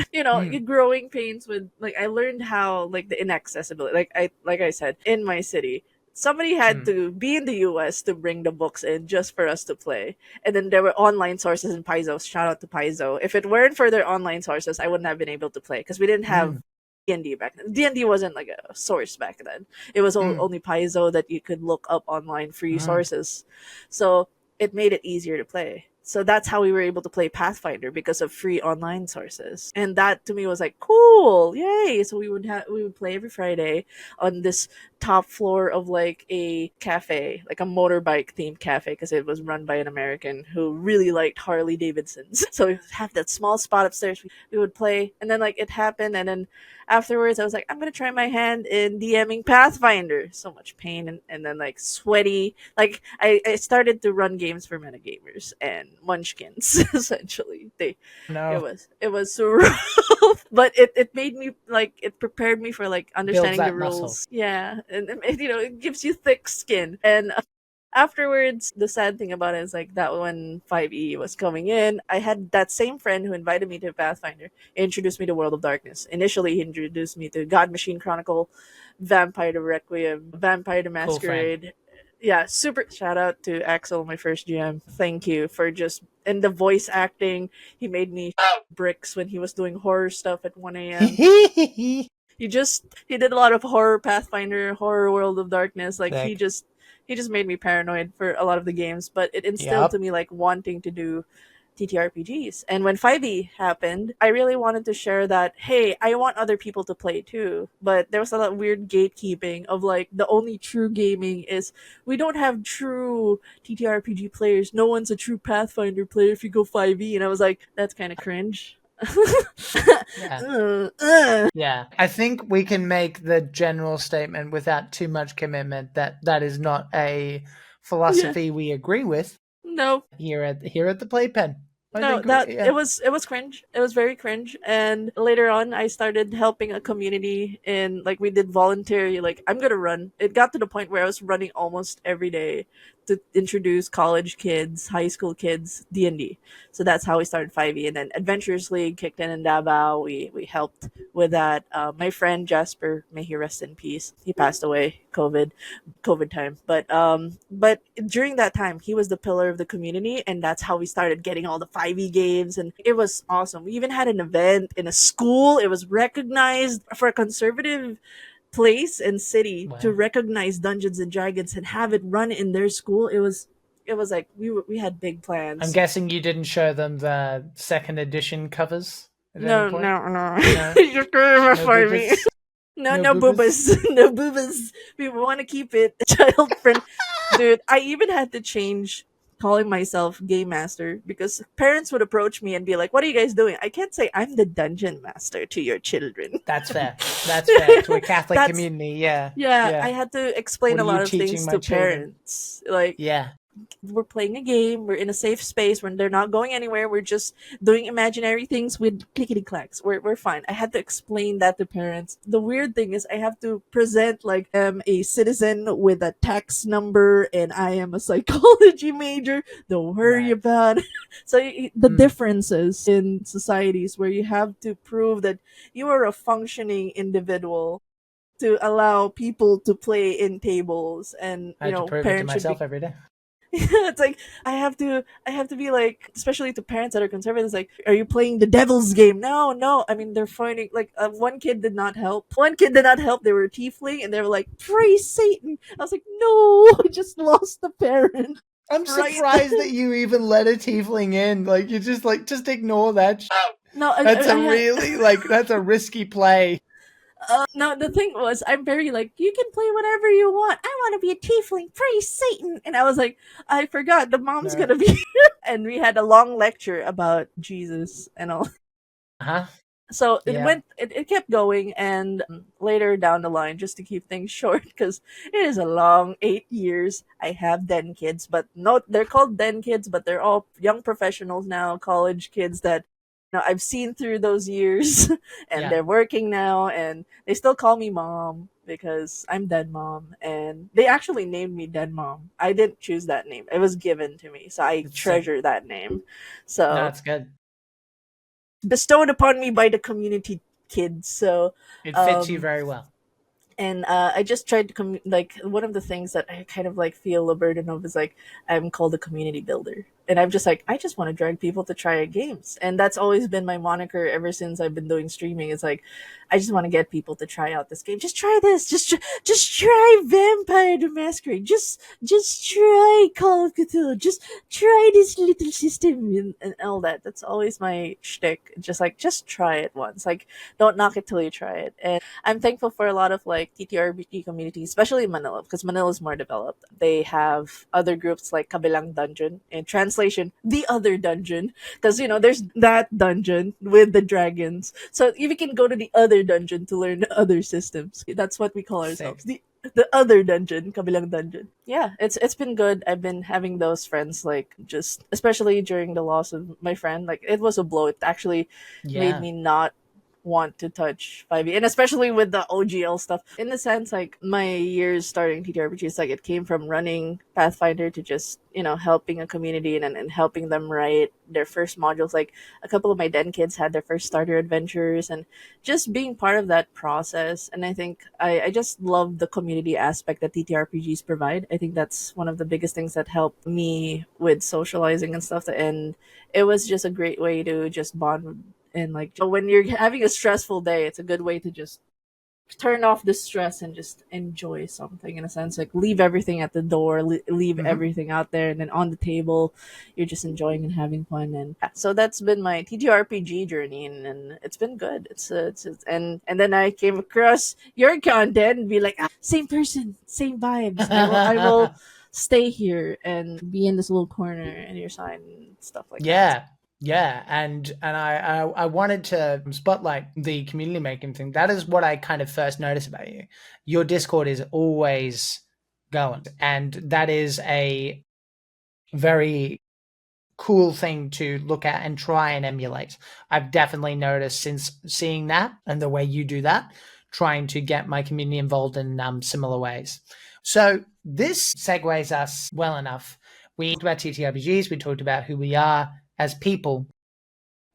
growing pains with like I learned how like the inaccessibility. Like I said, in my city, somebody had to be in the US to bring the books in just for us to play. And then there were online sources in Paizo. Shout out to Paizo. If it weren't for their online sources, I wouldn't have been able to play because we didn't have D&D back then. D&D wasn't like a source back then. It was only Paizo that you could look up online free sources. So it made it easier to play. So that's how we were able to play Pathfinder, because of free online sources. And that to me was like, cool, yay. So we would play every Friday on this top floor of like a cafe, like a motorbike themed cafe, because it was run by an American who really liked Harley Davidsons. So we would have that small spot upstairs. We would play, and then like it happened, and then afterwards I was like, I'm gonna try my hand in DMing Pathfinder. So much pain, and then like sweaty. Like I started to run games for metagamers and munchkins. Essentially, it was so rough, but it made me like, it prepared me for like understanding the rules. Muscle. Yeah, and it gives you thick skin. And afterwards, the sad thing about it is like that when 5e was coming in, I had that same friend who invited me to Pathfinder introduced me to World of Darkness. Initially, he introduced me to God Machine Chronicle, Vampire the Requiem, Vampire the Masquerade. Yeah, super shout out to Axel, my first GM. Thank you for and the voice acting. He made me bricks when he was doing horror stuff at 1 a.m. He did a lot of horror Pathfinder, horror World of Darkness. Like he just made me paranoid for a lot of the games, but it instilled to me like wanting to do TTRPGs. And when 5e happened, I really wanted to share that, hey, I want other people to play too. But there was a lot of weird gatekeeping of like, the only true gaming is we don't have true TTRPG players. No one's a true Pathfinder player if you go 5e. And I was like, that's kind of cringe. Yeah. I think we can make the general statement without too much commitment that is not a philosophy we agree with. No. Here at the Playpen. It was cringe. It was very cringe. And later on, I started helping a community in like we did voluntary. Like I'm gonna run. It got to the point where I was running almost every day to introduce college kids, high school kids, D&D. So that's how we started 5e. And then Adventures League kicked in Davao. We helped with that. My friend Jasper, may he rest in peace. He passed away, COVID time. But during that time, he was the pillar of the community, and that's how we started getting all the 5e games, and it was awesome. We even had an event in a school. It was recognized for a conservative place and city to recognize Dungeons and Dragons and have it run in their school. It was like we had big plans. I'm guessing you didn't show them the second edition covers. No. You're screwing for me. No boobas. No boobas. We want to keep it child friendly. Dude, I even had to change calling myself Game Master because parents would approach me and be like, what are you guys doing? I can't say I'm the Dungeon Master to your children. That's fair. To a Catholic community, yeah. I had to explain a lot of things to parents. Like, we're playing a game, we're in a safe space, when they're not going anywhere, we're just doing imaginary things with clickety clacks. We're fine. I had to explain that to parents. The weird thing is I have to present like I'm a citizen with a tax number and I am a psychology major. Don't worry about it. So the differences in societies where you have to prove that you are a functioning individual to allow people to play in tables, and I have to prove it to myself every day. It's like I have to be like, especially to parents that are conservative, it's like, are you playing the devil's game? No. I mean, they're finding like one kid did not help. They were tiefling and they were like, praise Satan. I was like, no, I just lost the parent. I'm surprised that you even let a tiefling in. Like, you just ignore that. No, that's that's a risky play. No, the thing was, I'm very like, you can play whatever you want. I want to be a tiefling. Praise Satan. And I was like, I forgot the mom's gonna be here. And we had a long lecture about Jesus and all. So it Yeah. went, it kept going, and later down the line, just to keep things short, because it is a long 8 years. I have den kids, but no, they're called den kids, but they're all young professionals now, college kids that I've seen through those years, and Yeah. they're working now, and they still call me mom because I'm dead mom, and they actually named me dead mom. I didn't choose that name; it was given to me, so I It's sick. treasure that name. So No, it's good. bestowed upon me by the community kids. So It fits you um very well. and I just tried to like, one of the things that I kind of like feel a burden of is like, I'm called a community builder, and I'm just like, I just want to drag people to try games, and that's always been my moniker ever since I've been doing streaming. It's like, I just want to get people to try out this game. Just try this. Just try Vampire the Masquerade. Just try Call of Cthulhu. Just try this little system, and all that. That's always my shtick. Just like, just try it once. Like, don't knock it till you try it. And I'm thankful for a lot of like TTRPG communities, especially in Manila, because Manila is more developed. They have other groups like Kabilang Dungeon, in translation, the other dungeon, because there's that dungeon with the dragons. So if you can go to the other dungeon to learn other systems, that's what we call Sick. ourselves. The other dungeon, Kabilang Dungeon. Yeah, it's been good. I've been having those friends, like, just especially during the loss of my friend. Like, it was a blow. It actually made Yeah. me not want to touch 5e, and especially with the OGL stuff. In the sense, like, my years starting TTRPGs, like, it came from running Pathfinder to just helping a community, and helping them write their first modules. Like, a couple of my den kids had their first starter adventures, and just being part of that process. And I think I just love the community aspect that TTRPGs provide. I think that's one of the biggest things that helped me with socializing and stuff. And it was just a great way to just bond. And like, when you're having a stressful day, it's a good way to just turn off the stress and just enjoy something, in a sense. Like, leave everything at the door, leave Hmm. everything out there, and then on the table, you're just enjoying and having fun. And yeah, so that's been my TTRPG journey, and it's been good. And then I came across your content and be like, same person, same vibes. I will stay here and be in this little corner in your side and stuff like that. Yeah, yeah, and I wanted to spotlight the community making thing. That is what I kind of first noticed about you. Your Discord is always going, and that is a very cool thing to look at and try and emulate. I've definitely noticed since seeing that and the way you do that, trying to get my community involved in similar ways. So this segues us well enough. We talked about TTRPGs, we talked about who we are as people.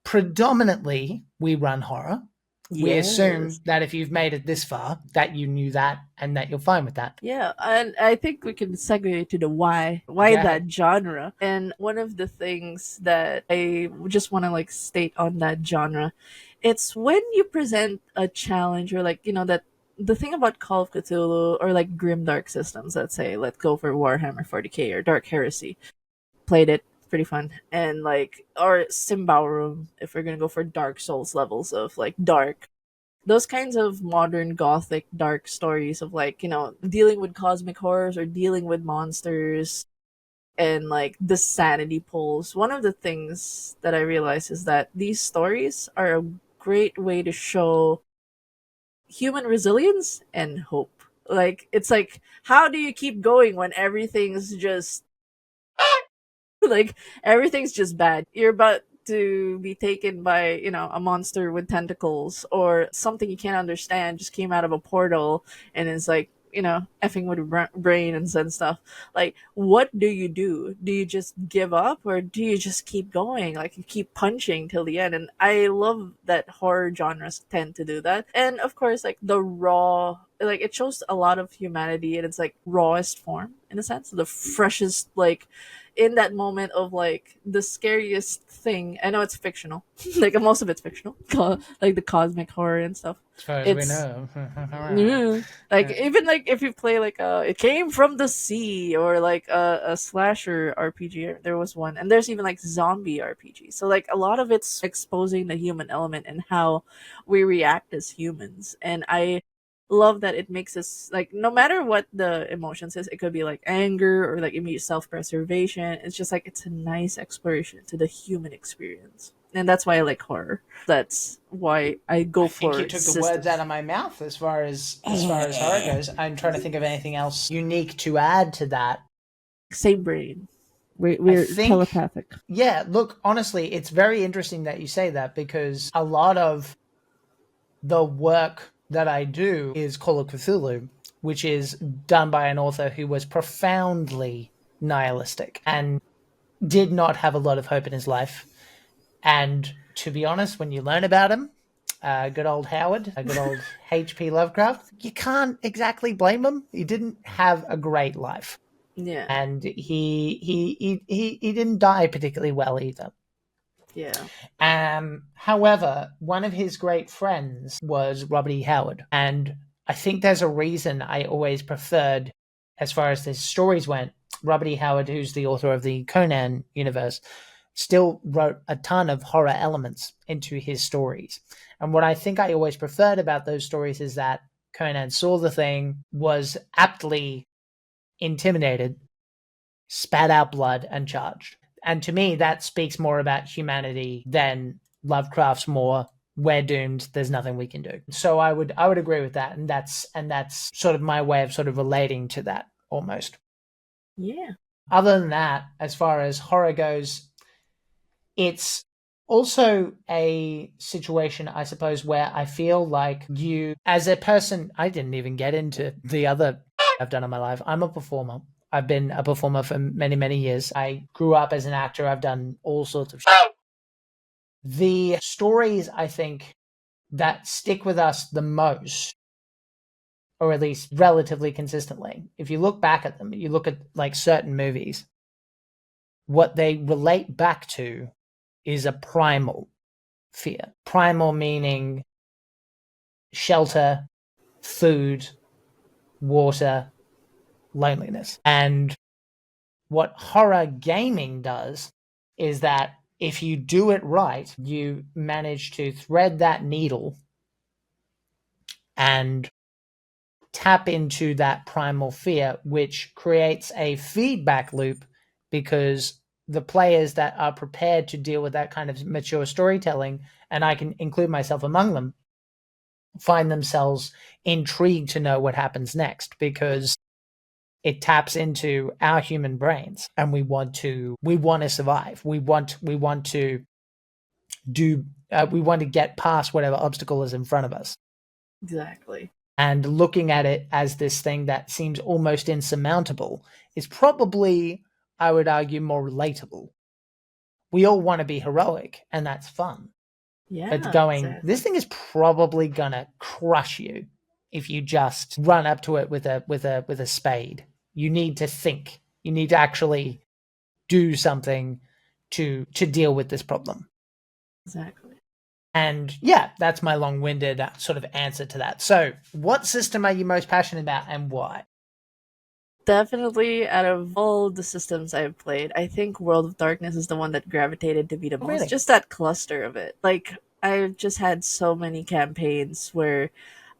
Predominantly, we run horror. We Yes. assume that if you've made it this far, that you knew that and that you're fine with that. Yeah, and I think we can segue to the why. Go Why ahead. that genre? And one of the things that I just want to like state on that genre, it's when you present a challenge, or like, that the thing about Call of Cthulhu, or like grimdark systems, let's say, let's go for Warhammer 40K or Dark Heresy. Played it, pretty fun. And like, or Symbaroum, if we're gonna go for Dark Souls levels of like dark, those kinds of modern gothic dark stories of like, dealing with cosmic horrors or dealing with monsters, and like the sanity pulls. One of the things that I realize is that these stories are a great way to show human resilience and hope. Like, it's like, how do you keep going when everything's just like, everything's just bad? You're about to be taken by, a monster with tentacles, or something you can't understand just came out of a portal and is like, effing with your brain and stuff. Like, what do you do? Do you just give up, or do you just keep going? Like, you keep punching till the end. And I love that horror genres tend to do that. And of course, like, the raw, like, it shows a lot of humanity in its like rawest form, in a sense, the freshest, like, in that moment of like the scariest thing. I know it's fictional, like most of it's fictional, like the cosmic horror and stuff. As far as we It's know. yeah. Like, even like if you play like it came from the sea, or like a slasher RPG, there was one, and there's even like zombie RPG. So like, a lot of it's exposing the human element and how we react as humans. And I love that it makes us like, no matter what the emotions is, it could be like anger or like immediate self-preservation. It's just like, it's a nice exploration to the human experience. and that's why I like horror. That's why I I go think you for took the words out systems. of my mouth as far as horror goes. I'm trying to think of anything else unique to add to that. Same brain. I We're think, telepathic. yeah, look, honestly, it's very interesting that you say that, because a lot of the work that I do is Call of Cthulhu, which is done by an author who was profoundly nihilistic and did not have a lot of hope in his life. And to be honest, when you learn about him, good old Howard, a good old H.P. Lovecraft, you can't exactly blame him. He didn't have a great life, Yeah. and he didn't die particularly well either. Yeah. However, one of his great friends was Robert E. Howard, and I think there's a reason I always preferred, as far as the stories went, Robert E. Howard, who's the author of the Conan universe, still wrote a ton of horror elements into his stories. And what I think I always preferred about those stories is that Conan saw the thing, was aptly intimidated, spat out blood, and charged. And to me, that speaks more about humanity than Lovecraft's more we're doomed, there's nothing we can do. So I would agree with that, and that's sort of my way of sort of relating to that almost. Yeah. Other than that, as far as horror goes, it's also a situation, I suppose, where I feel like you, as a person, I didn't even get into the other I've done in my life. I'm a performer. I've been a performer for many, many years. I grew up as an actor. I've done all sorts of shit. The stories, I think, that stick with us the most, or at least relatively consistently, if you look back at them, you look at like certain movies, what they relate back to is a primal fear. Primal meaning shelter, food, water, loneliness. And what horror gaming does is that if you do it right, you manage to thread that needle and tap into that primal fear, which creates a feedback loop, because the players that are prepared to deal with that kind of mature storytelling, and I can include myself among them, find themselves intrigued to know what happens next, because it taps into our human brains, and we want to survive. We want to do we want to get past whatever obstacle is in front of us. Exactly. And looking at it as this thing that seems almost insurmountable is probably, I would argue, more relatable. We all want to be heroic, and that's fun. But Yeah. going, Exactly. this thing is probably gonna crush you if you just run up to it with a spade. You need to think. You need to actually do something to deal with this problem. Exactly. And yeah, that's my long-winded sort of answer to that. So, what system are you most passionate about, and why? Definitely, out of all the systems I've played, I think World of Darkness is the one that gravitated to me the most. Really? Just that cluster of it. Like, I've just had so many campaigns where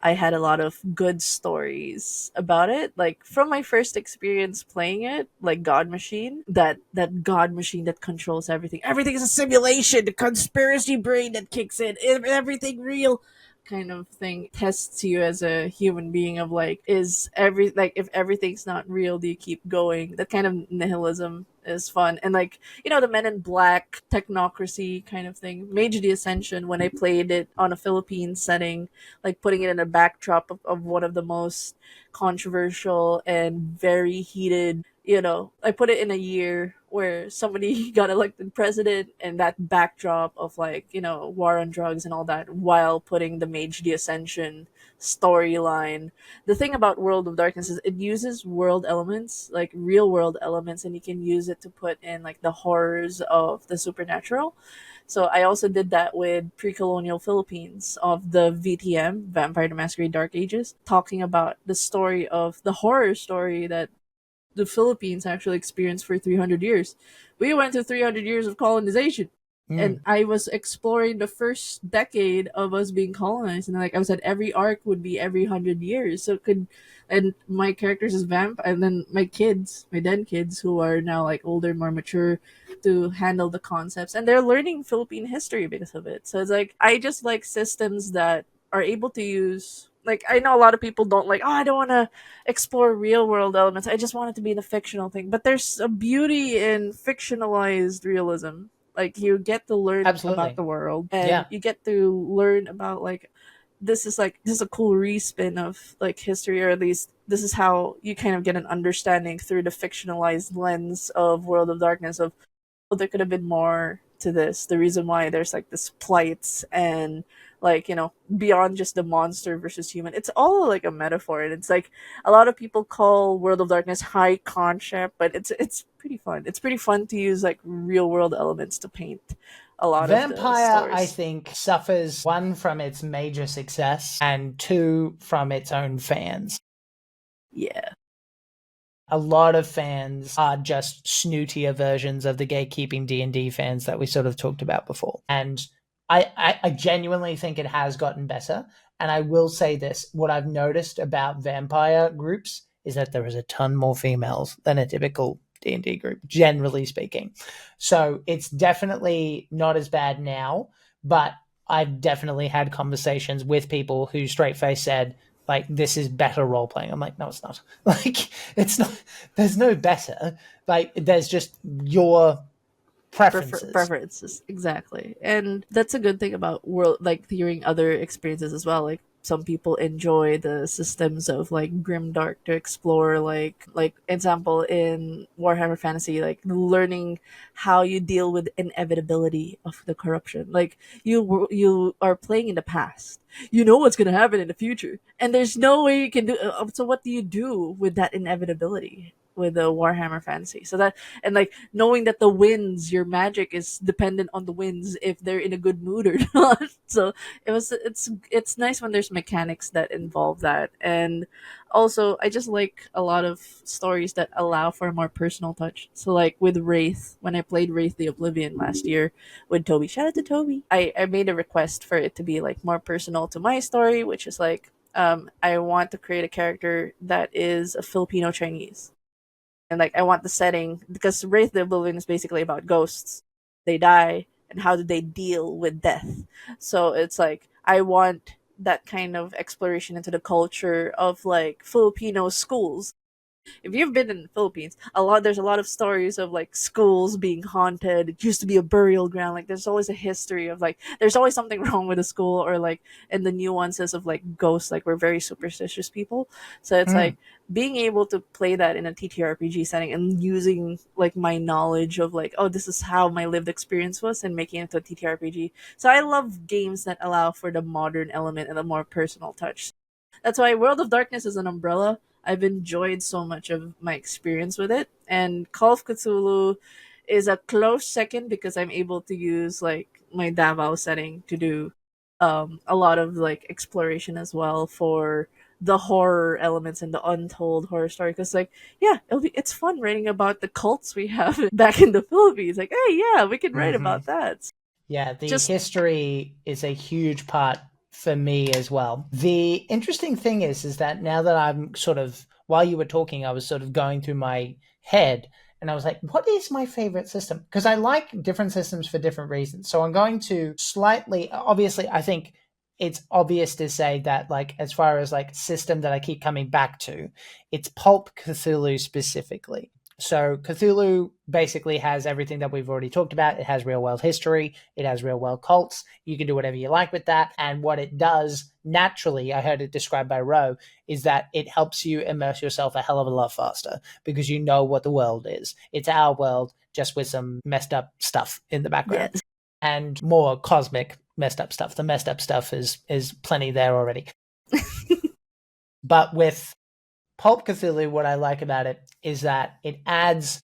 I had a lot of good stories about it. Like, from my first experience playing it, like God Machine, that God Machine that controls everything. Everything is a simulation, the conspiracy brain that kicks in, everything real kind of thing tests you as a human being of like, is every like, if everything's not real, do you keep going? That kind of nihilism is fun. And like, the Men in Black technocracy kind of thing. Mage the Ascension, when I played it on a Philippine setting, like putting it in a backdrop of one of the most controversial and very heated, I put it in a year where somebody got elected president, and that backdrop of like, war on drugs and all that, while putting the Mage the Ascension storyline. The thing about World of Darkness is it uses world elements, like real world elements, and you can use it to put in like the horrors of the supernatural. So I also did that with pre-colonial Philippines of the VTM, Vampire the Masquerade Dark Ages, talking about the story of the horror story that the Philippines actually experienced for 300 years. We went through 300 years of colonization. And Mm. I was exploring the first decade of us being colonized, and like I said, every arc would be every 100 years. So it could, and my characters is vamp, and then my kids, my den kids, who are now like older, more mature, to handle the concepts, and they're learning Philippine history because of it. So it's like I just like systems that are able to use, like, I know a lot of people don't like, oh, I don't want to explore real world elements, I just want it to be the fictional thing, but there's a beauty in fictionalized realism. Like, you get to learn about Absolutely. the world, and Yeah. you get to learn about, like, this is a cool respin of like history, or at least this is how you kind of get an understanding through the fictionalized lens of World of Darkness of, oh, there could have been more to this. The reason why there's like this plight and, like, beyond just the monster versus human. It's all like a metaphor, and it's like a lot of people call World of Darkness high concept, but it's pretty fun. It's pretty fun to use like real world elements to paint a lot of the Vampire, I stories. think, suffers one from its major success and two from its own fans. Yeah. A lot of fans are just snootier versions of the gatekeeping D&D fans that we sort of talked about before. And I genuinely think it has gotten better. And I will say this, what I've noticed about vampire groups is that there is a ton more females than a typical D&D group, generally speaking. So it's definitely not as bad now, but I've definitely had conversations with people who straight face said, like, this is better role playing. I'm like, no, it's not. Like, it's not. There's no better. Like, there's just your preferences. Preferences, exactly. And that's a good thing about world, like hearing other experiences as well. Like, some people enjoy the systems of like grimdark to explore, like example in Warhammer Fantasy, like learning how you deal with inevitability of the corruption. Like, you are playing in the past, you know what's going to happen in the future, and there's no way you can do, so what do you do with that inevitability with the Warhammer Fantasy? So that, and like knowing that the winds, your magic is dependent on the winds if they're in a good mood or not. So it's nice when there's mechanics that involve that. And also, I just like a lot of stories that allow for a more personal touch. So like with Wraith, when I played Wraith the Oblivion last year with Toby, shout out to Toby, I made a request for it to be like more personal to my story, which is like, I want to create a character that is a Filipino Chinese. And like I want the setting, because Wraith the Oblivion is basically about ghosts. They die, and how do they deal with death? So it's like I want that kind of exploration into the culture of like Filipino schools. If you've been in the Philippines, there's a lot of stories of like schools being haunted. It used to be a burial ground. Like, there's always a history of like there's always something wrong with a school, or like in the nuances of like ghosts. Like, we're very superstitious people, so it's like being able to play that in a TTRPG setting and using like my knowledge of like, oh, this is how my lived experience was, and making it to a TTRPG. So I love games that allow for the modern element and a more personal touch. That's why World of Darkness is an umbrella. I've enjoyed so much of my experience with it. And Call of Cthulhu is a close second, because I'm able to use like my Davao setting to do a lot of like exploration as well for the horror elements and the untold horror story. Because like, yeah, it's fun writing about the cults we have back in the Philippines. Like, hey, yeah, we can write Mm-hmm. about that. Yeah, the Just history is a huge part for me as well. The interesting thing is that now that I'm sort of, while you were talking, I was sort of going through my head and I was like, what is my favorite system? Because I like different systems for different reasons. So I'm going to slightly, obviously, I think it's obvious to say that, like, as far as like system that I keep coming back to, it's Pulp Cthulhu specifically. So Cthulhu basically has everything that we've already talked about. It has real world history. It has real world cults. You can do whatever you like with that. And what it does naturally, I heard it described by Ro, is that it helps you immerse yourself a hell of a lot faster because you know what the world is. It's our world, just with some messed up stuff in the background. yes. And more cosmic messed up stuff. The messed up stuff is plenty there already. But with Pulp Cthulhu, what I like about it is that it adds,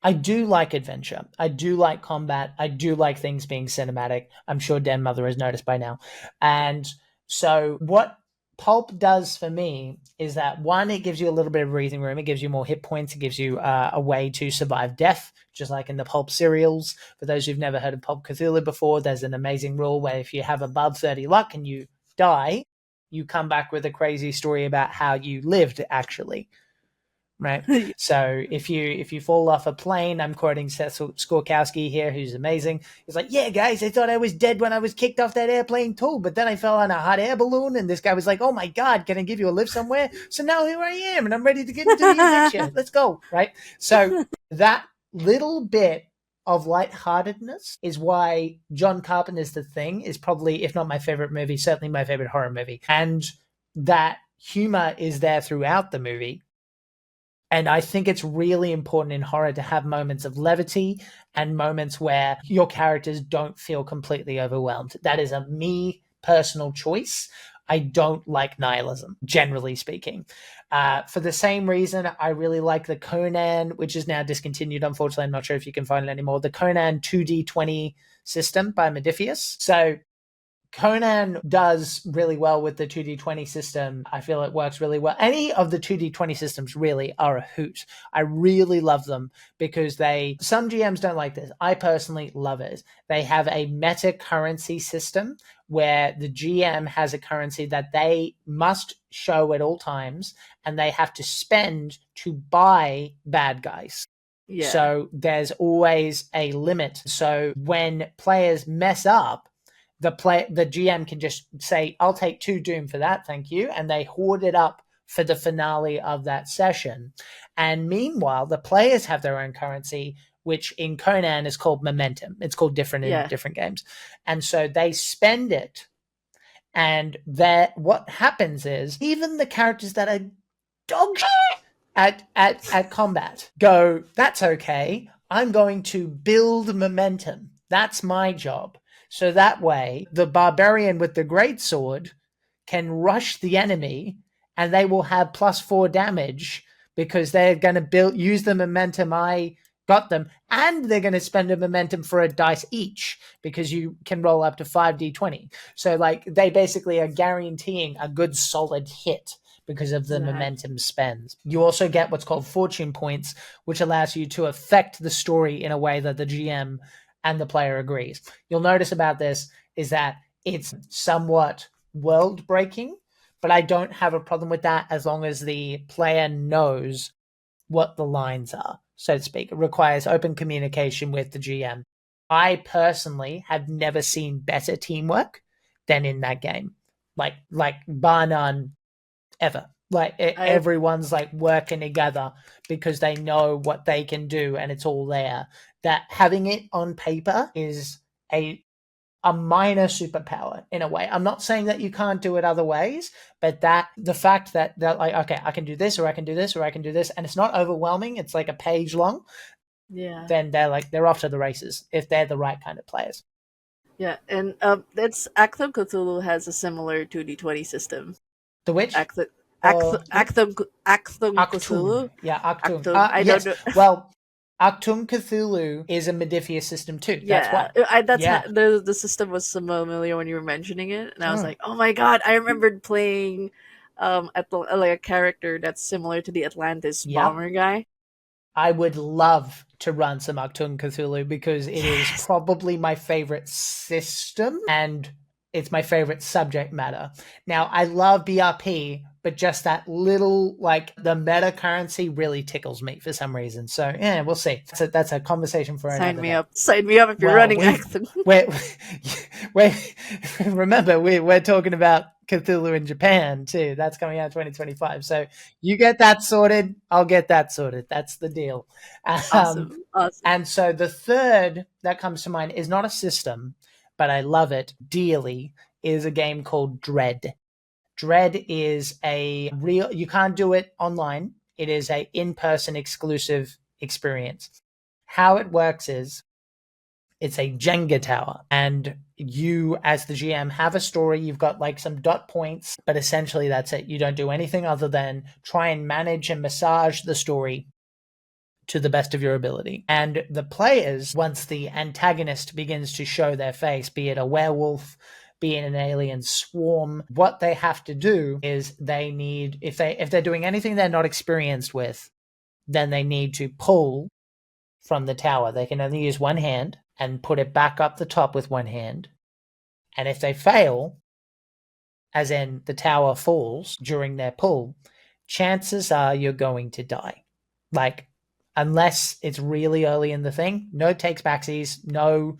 I do like adventure. I do like combat. I do like things being cinematic. I'm sure Den Mother has noticed by now. And so what Pulp does for me is that, one, it gives you a little bit of breathing room. It gives you more hit points. It gives you a way to survive death, just like in the Pulp serials. For those who've never heard of Pulp Cthulhu before, there's an amazing rule where if you have above 30 luck and you die, you come back with a crazy story about how you lived, actually. right? So if you fall off a plane, I'm quoting Seth Skorkowski here, who's amazing. He's like, yeah, guys, I thought I was dead when I was kicked off that airplane too, but then I fell on a hot air balloon, and this guy was like, oh my God, can I give you a lift somewhere? So now here I am, and I'm ready to get into the adventure. Let's go, right? So that little bit of lightheartedness is why John Carpenter's The Thing is probably, if not my favorite movie, certainly my favorite horror movie. And that humor is there throughout the movie. And I think it's really important in horror to have moments of levity and moments where your characters don't feel completely overwhelmed. That is a me personal choice. I don't like nihilism, generally speaking. For the same reason, I really like the Conan, which is now discontinued, unfortunately. I'm not sure if you can find it anymore. The Conan 2D20 system by Modiphius. So Conan does really well with the 2D20 system. I feel it works really well. Any of the 2D20 systems really are a hoot. I really love them because some GMs don't like this. I personally love it. They have a meta currency system where the GM has a currency that they must show at all times, and they have to spend to buy bad guys. Yeah. So there's always a limit. So when players mess up, the GM can just say, I'll take 2 doom for that, thank you. And they hoard it up for the finale of that session. And meanwhile, the players have their own currency, which in Conan is called momentum. It's called different in different games. And so they spend it. And what happens is even the characters that are dog at combat go, that's okay. I'm going to build momentum. That's my job. So that way, the barbarian with the greatsword can rush the enemy, and they will have +4 damage because they're going to use the momentum I got them, and they're going to spend a momentum for a dice each because you can roll up to 5d20. So like they basically are guaranteeing a good solid hit because of the momentum spends. You also get what's called fortune points, which allows you to affect the story in a way that the GM and the player agrees. You'll notice about this is that it's somewhat world-breaking, but I don't have a problem with that as long as the player knows what the lines are, so to speak. It requires open communication with the GM. I personally have never seen better teamwork than in that game. Like bar none, ever. Everyone's like working together because they know what they can do and it's all there. That having it on paper is a minor superpower in a way. I'm not saying that you can't do it other ways, but that the fact that like, okay, I can do this or I can do this or I can do this, and it's not overwhelming. It's like a page long. Yeah. Then they're off to the races if they're the right kind of players. Yeah, and that's Actum Cthulhu has a similar 2d20 system. The which? Actum Cthulhu. Yeah, Actum. I don't know. Well, Actum Cthulhu is a Modiphius system too. The system was familiar when you were mentioning it, and I was like, oh my God, I remembered playing like a character that's similar to the Atlantis bomber guy. I would love to run some Actum Cthulhu because it is probably my favorite system and it's my favorite subject matter. Now, I love BRP, but just that little, like, the meta currency really tickles me for some reason. So, yeah, we'll see. So that's a conversation for another day. Sign me up if you're running Actum. Remember, we're talking about Cthulhu in Japan, too. That's coming out in 2025. So you get that sorted, I'll get that sorted. That's the deal. Awesome. And so the third that comes to mind is not a system, but I love it dearly, is a game called Dread. Dread is you can't do it online. It is a in-person exclusive experience. How it works is it's a Jenga tower, and you as the GM have a story. You've got like some dot points, but essentially that's it. You don't do anything other than try and manage and massage the story to the best of your ability. And the players, once the antagonist begins to show their face, be it a werewolf, be it an alien swarm, what they have to do is they need, if they're doing anything they're not experienced with, then they need to pull from the tower. They can only use one hand and put it back up the top with one hand. And if they fail, as in the tower falls during their pull, chances are you're going to die. Like, unless it's really early in the thing, no takes backsies, no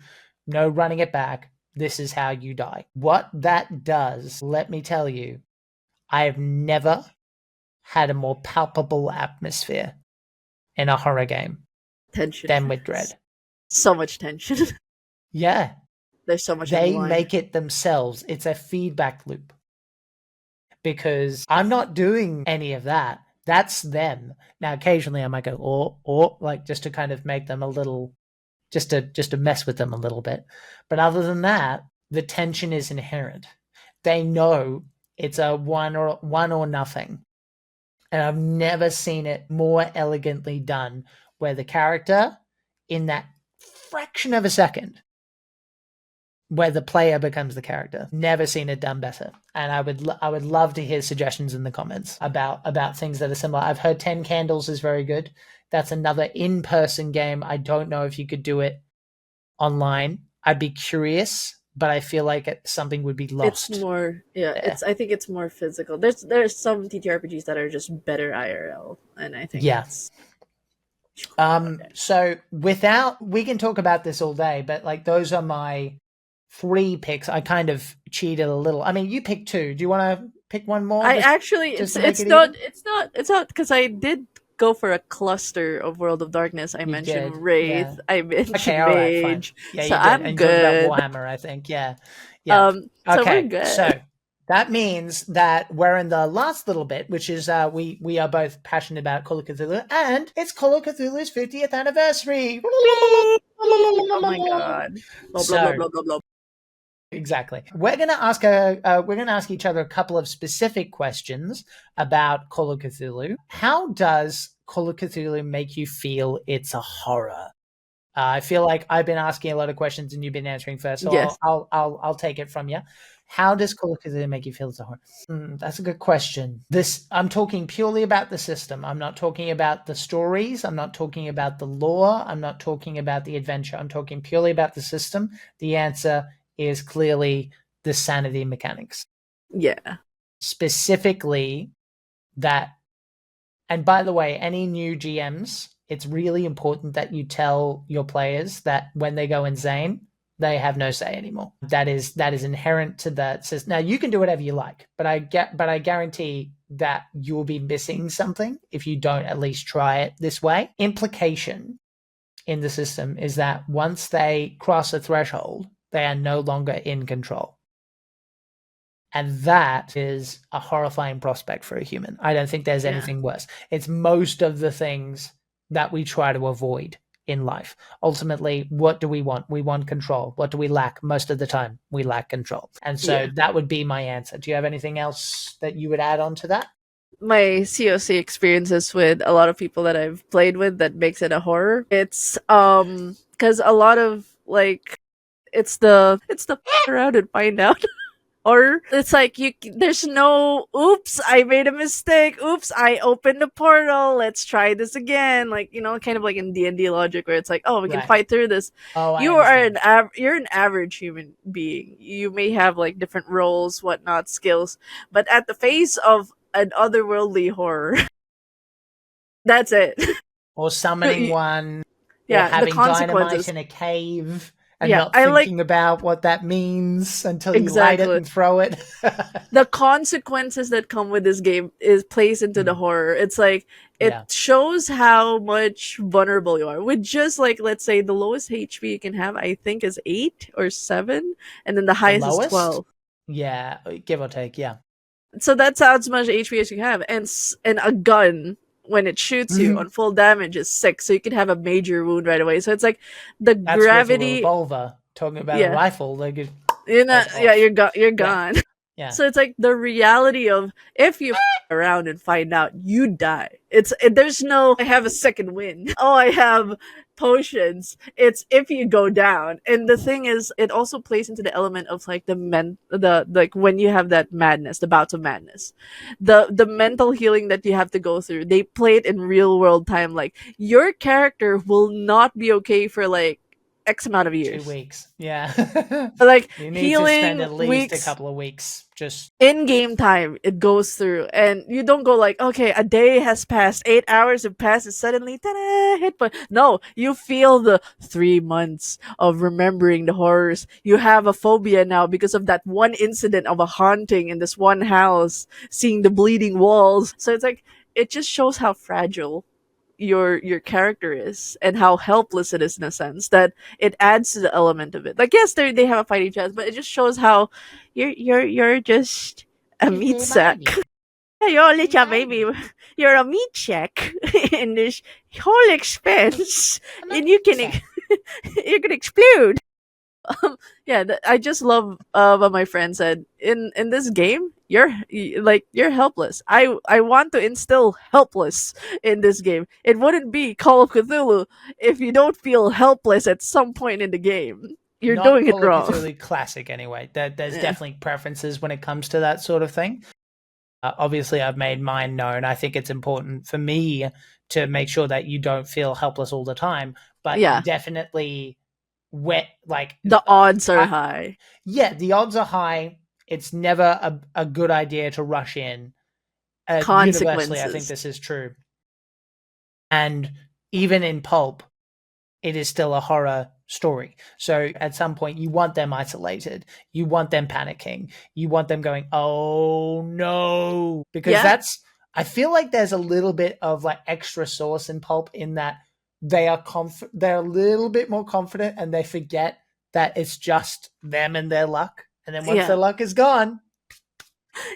running it back. This is how you die. What that does, let me tell you, I have never had a more palpable atmosphere in a horror game Tension. than with Dread. So much tension. Yeah. There's so much on They the line. make it themselves. It's a feedback loop. Because I'm not doing any of that. That's them. Now, occasionally I might go, or, like, just to kind of make them a little, just to mess with them a little bit. But other than that, the tension is inherent. They know it's a one or nothing. And I've never seen it more elegantly done, where the character, in that fraction of a second, where the player becomes the character. Never seen it done better. And I would love to hear suggestions in the comments about things that are similar. I've heard 10 Candles is very good. That's another in-person game. I don't know if you could do it online. I'd be curious, but I feel like something would be lost. It's more, yeah. I think it's more physical. There's some TTRPGs that are just better IRL, and I think it's so we can talk about this all day, but like those are my 3 picks. I kind of cheated a little. I mean, you picked 2. Do you want to pick one more? I actually, it's not because I did go for a cluster of World of Darkness. I mentioned Wraith. Yeah. I mentioned Mage. Yeah, so I'm and good. About Warhammer, I think. Yeah. So we're good. So that means that we're in the last little bit, which is we are both passionate about Call of Cthulhu, and it's Call of Cthulhu's 50th anniversary. Oh my god! Blah, blah, blah, blah, blah. Exactly. We're gonna ask each other a couple of specific questions about Call of Cthulhu. How does Call of Cthulhu make you feel it's a horror? I feel like I've been asking a lot of questions and you've been answering first, so yes. I'll take it from you. How does Call of Cthulhu make you feel it's a horror? That's a good question. I'm talking purely about the system. I'm not talking about the stories. I'm not talking about the lore. I'm not talking about the adventure. I'm talking purely about the system. The answer is clearly the sanity mechanics. Yeah. Specifically that, and by the way, any new GMs, it's really important that you tell your players that when they go insane, they have no say anymore. That is inherent to that system. Now you can do whatever you like, but I guarantee that you'll be missing something if you don't at least try it this way. Implication in the system is that once they cross a threshold, they are no longer in control. And that is a horrifying prospect for a human. I don't think there's anything worse. It's most of the things that we try to avoid in life. Ultimately, what do we want? We want control. What do we lack? Most of the time, we lack control. And so that would be my answer. Do you have anything else that you would add on to that? My COC experiences with a lot of people that I've played with that makes it a horror. It's because a lot of like it's the around and find out. Or it's like there's no oops, I made a mistake. Oops, I opened a portal. Let's try this again. Like, kind of like in D&D logic where it's like, oh, we can fight through this. Oh, you're an average human being. You may have like different roles, whatnot, skills, but at the face of an otherworldly horror, that's it. Or summoning one. Yeah, or having dynamite in a cave. And not thinking about what that means until you light it and throw it. The consequences that come with this game plays into the horror. It's like it shows how much vulnerable you are. With just like, let's say the lowest HP you can have, I think, is 8 or 7, and then the highest is 12. Yeah, give or take. Yeah. So that's as much HP as you have, and a gun, when it shoots you on full damage, is 6, so you can have a major wound right away. So it's like the gravity. With a revolver. Talking about a rifle, like you're gone. Yeah. So it's like the reality of if you around and find out, you die. There's no I have a second wind. Oh, I have potions. It's if you go down. And the thing is, it also plays into the element of like like when you have that madness, the bouts of madness, the mental healing that you have to go through. They play it in real world time. Like your character will not be okay for like X amount of 2 years. weeks. Yeah. Like you need healing to spend at least weeks, a couple of weeks just in game time. It goes through, and you don't go like, okay, a day has passed, 8 hours have passed, and suddenly, ta-da, hit. But no, you feel the 3 months of remembering the horrors. You have a phobia now because of that one incident of a haunting in this one house, seeing the bleeding walls. So it's like it just shows how fragile your character is and how helpless it is, in a sense that it adds to the element of it. Like, yes, they have a fighting chance, but it just shows how you're just a meat sack. Yeah, you're a little baby. You're a meat sack in this whole expense, and you can you can explode. Yeah, I just love what my friend said. In this game, you're helpless. I want to instill helpless in this game. It wouldn't be Call of Cthulhu if you don't feel helpless at some point in the game. You're not doing it Call of wrong. Cthulhu Classic anyway. There's Yeah. definitely preferences when it comes to that sort of thing. Obviously, I've made mine known. I think it's important for me to make sure that you don't feel helpless all the time, but Yeah. definitely like The odds are high. Yeah, the odds are high. It's never a good idea to rush in. Universally, I think this is true. And even in Pulp, it is still a horror story. So at some point, you want them isolated. You want them panicking. You want them going, oh no. Because I feel like there's a little bit of like extra sauce in Pulp in that they're a little bit more confident and they forget that it's just them and their luck. And then once their luck is gone.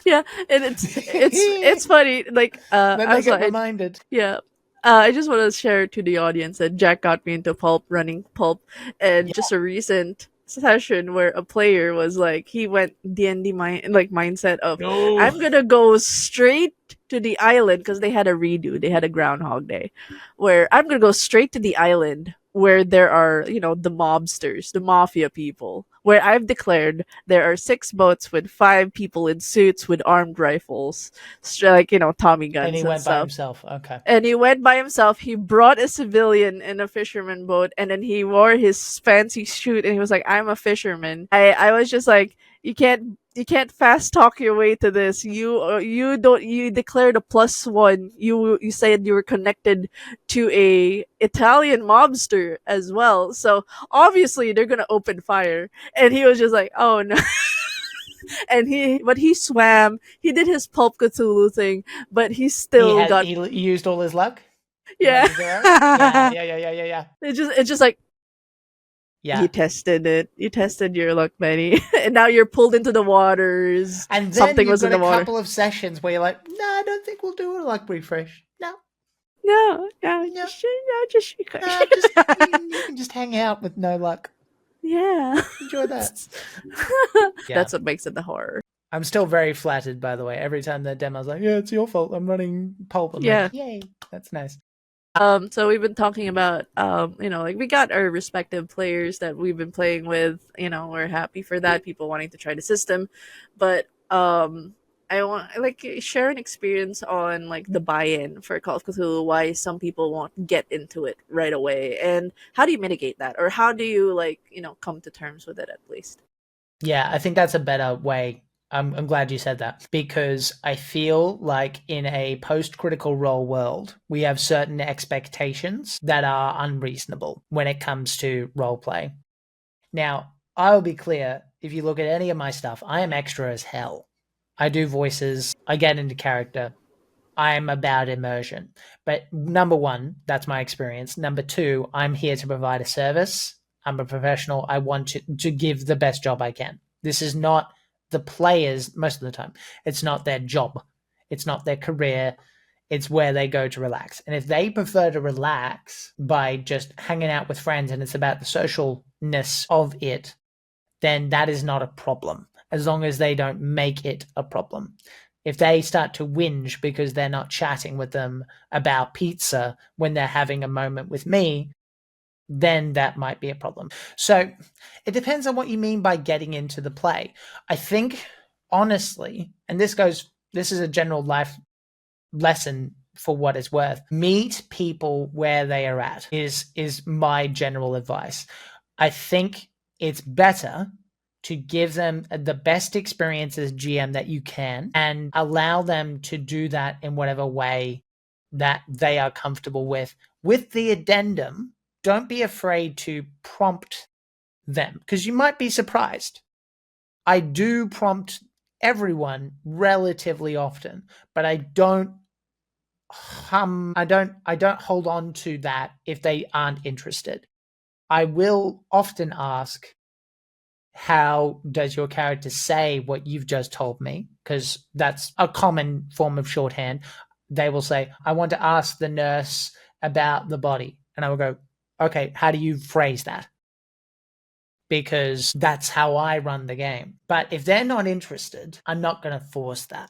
Yeah, and it's funny. Like then they get reminded. Yeah. I just want to share to the audience that Jack got me into running Pulp, and just a recent session where a player was like, he went D&D mindset of, I'm gonna go straight to the island, because they had a redo, they had a Groundhog Day, where I'm gonna go straight to the island where there are, the mobsters, the mafia people, where I've declared there are 6 boats with 5 people in suits with armed rifles, like, Tommy guns and he went by himself. Okay. And he went by himself. He brought a civilian in a fisherman boat, and then he wore his fancy suit, and he was like, I'm a fisherman. I was just like, you can't fast talk your way to this. You declared a +1. You said you were connected to a Italian mobster as well. So obviously they're gonna open fire. And he was just like, oh no. And he swam. He did his Pulp Cthulhu thing, but he still he used all his luck. Yeah. Yeah. It's just like, yeah. You tested it. You tested your luck, Benny. And now you're pulled into the waters. And then something was in the water. A couple of sessions where you're like, no, I don't think we'll do a luck refresh. No. Just you can just hang out with no luck. Yeah. Enjoy that. That's what makes it the horror. I'm still very flattered, by the way. Every time the demo's like, yeah, it's your fault. I'm running Pulp. I'm like, yay. That's nice. So we've been talking about, we got our respective players that we've been playing with, we're happy for that, people wanting to try the system, but, I want share an experience on the buy-in for Call of Cthulhu, why some people won't get into it right away, and how do you mitigate that, or how do you come to terms with it at least? Yeah, I think that's a better way. I'm glad you said that, because I feel like in a post-critical role world, we have certain expectations that are unreasonable when it comes to roleplay. Now, I'll be clear, if you look at any of my stuff, I am extra as hell. I do voices, I get into character, I'm about immersion. But number 1, that's my experience. Number 2, I'm here to provide a service. I'm a professional. I want to give the best job I can. This is not the players, most of the time, it's not their job. It's not their career. It's where they go to relax. And if they prefer to relax by just hanging out with friends and it's about the socialness of it, then that is not a problem, as long as they don't make it a problem. If they start to whinge because they're not chatting with them about pizza when they're having a moment with me, then that might be a problem. So it depends on what you mean by getting into the play. I think, honestly, and this is a general life lesson for what it's worth, meet people where they are at is my general advice. I think it's better to give them the best experience as GM that you can and allow them to do that in whatever way that they are comfortable with. With the addendum, don't be afraid to prompt them, because you might be surprised. I do prompt everyone relatively often, but I don't hold on to that if they aren't interested. I will often ask, how does your character say what you've just told me? Because that's a common form of shorthand. They will say, I want to ask the nurse about the body. And I will go, okay, how do you phrase that? Because that's how I run the game. But if they're not interested, I'm not going to force that.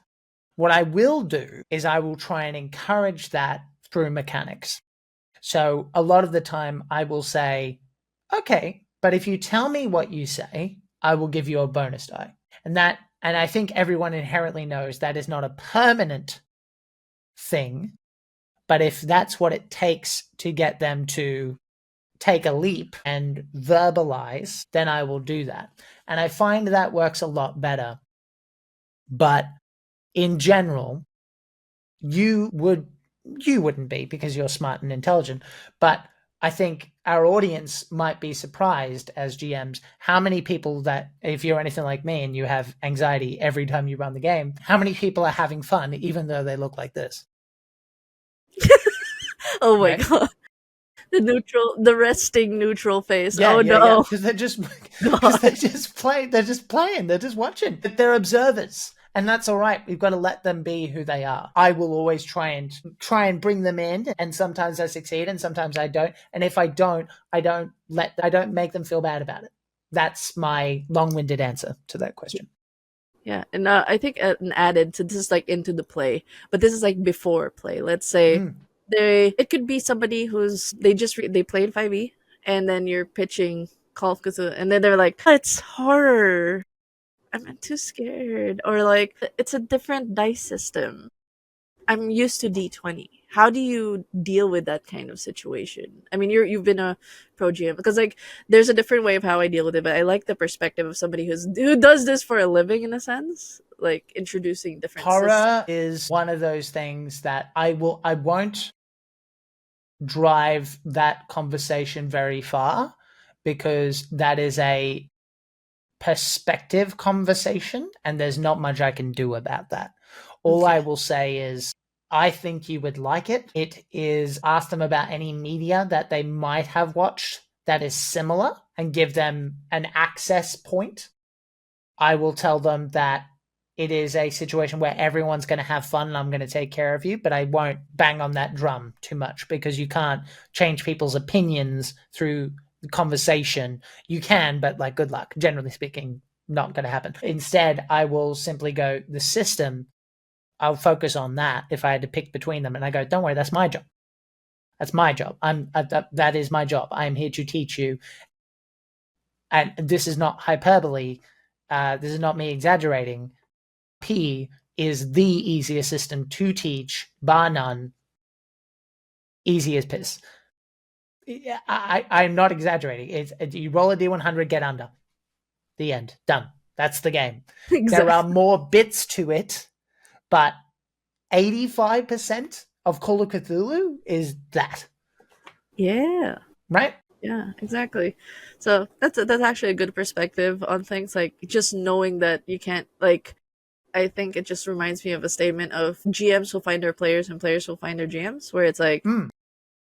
What I will do is I will try and encourage that through mechanics. So a lot of the time I will say, okay, but if you tell me what you say, I will give you a bonus die. And I think everyone inherently knows that is not a permanent thing. But if that's what it takes to get them to take a leap and verbalize, then I will do that. And I find that works a lot better. But in general, you wouldn't be, because you're smart and intelligent. But I think our audience might be surprised as GMs how many people that, if you're anything like me and you have anxiety every time you run the game, how many people are having fun even though they look like this. Oh my god. The resting neutral face. Yeah, no. Because they're just playing. They're just playing. They're just watching. They're observers, and that's all right. We've got to let them be who they are. I will always try and bring them in, and sometimes I succeed, and sometimes I don't. And if I don't, I don't make them feel bad about it. That's my long-winded answer to that question. Yeah, and I think an added to this is like into the play, but this is like before play. Let's say it could be somebody who's they played 5e, and then you're pitching Call of Cthulhu, and then they're like, it's horror, I'm too scared, or like it's a different dice system. I'm used to D20. How do you deal with that kind of situation? I mean, you've been a pro GM, because like there's a different way of how I deal with it, but I like the perspective of somebody who does this for a living, in a sense, like introducing different horror is one of those things that I won't drive that conversation very far, because that is a perspective conversation and there's not much I can do about that. All I will say is, I think you would like it. It is, ask them about any media that they might have watched that is similar and give them an access point. I will tell them that it is a situation where everyone's going to have fun and I'm going to take care of you, but I won't bang on that drum too much, because you can't change people's opinions through the conversation. You can, but like, good luck. Generally speaking, not going to happen. Instead, I will simply go, the system, I'll focus on that if I had to pick between them. And I go, don't worry, that's my job. That's my job. That is my job. I'm here to teach you. And this is not hyperbole. This is not me exaggerating. P is the easiest system to teach, bar none. Easy as piss. I'm not exaggerating. You roll a D100, get under. The end. Done. That's the game. Exactly. There are more bits to it, but 85% of Call of Cthulhu is that. Yeah. Right? Yeah, exactly. So that's actually a good perspective on things, like just knowing that you can't, like, I think it just reminds me of a statement of GMs will find their players and players will find their GMs, where it's like,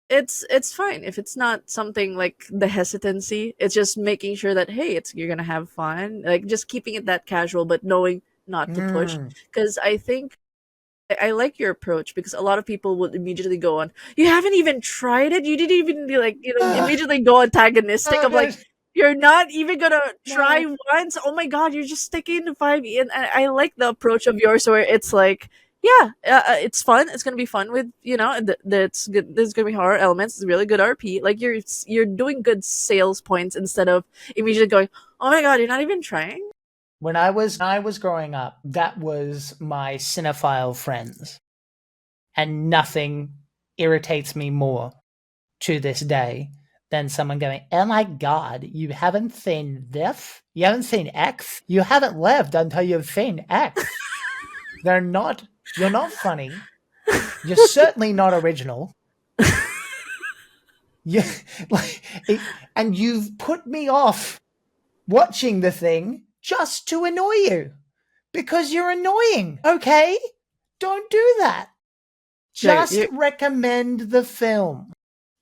it's fine if it's not something like the hesitancy. It's just making sure that, hey, you're gonna have fun, like just keeping it that casual, but knowing not to push. Because I think I like your approach, because a lot of people would immediately go on, you haven't even tried it, you didn't even be like, immediately go antagonistic of like, you're not even gonna try once. Oh my god, you're just sticking to 5e. And I like the approach of yours, where it's like, yeah, it's fun. It's gonna be fun with, that's good. There's gonna be horror elements. It's really good RP. Like you're doing good sales points, instead of immediately going, oh my god, you're not even trying. When I was growing up, that was my cinephile friends, and nothing irritates me more to this day than someone going, oh my God, you haven't seen this? You haven't seen X? You haven't lived until you've seen X. You're not funny. You're certainly not original. And you've put me off watching the thing just to annoy you. Because you're annoying, okay? Don't do that. Just recommend the film.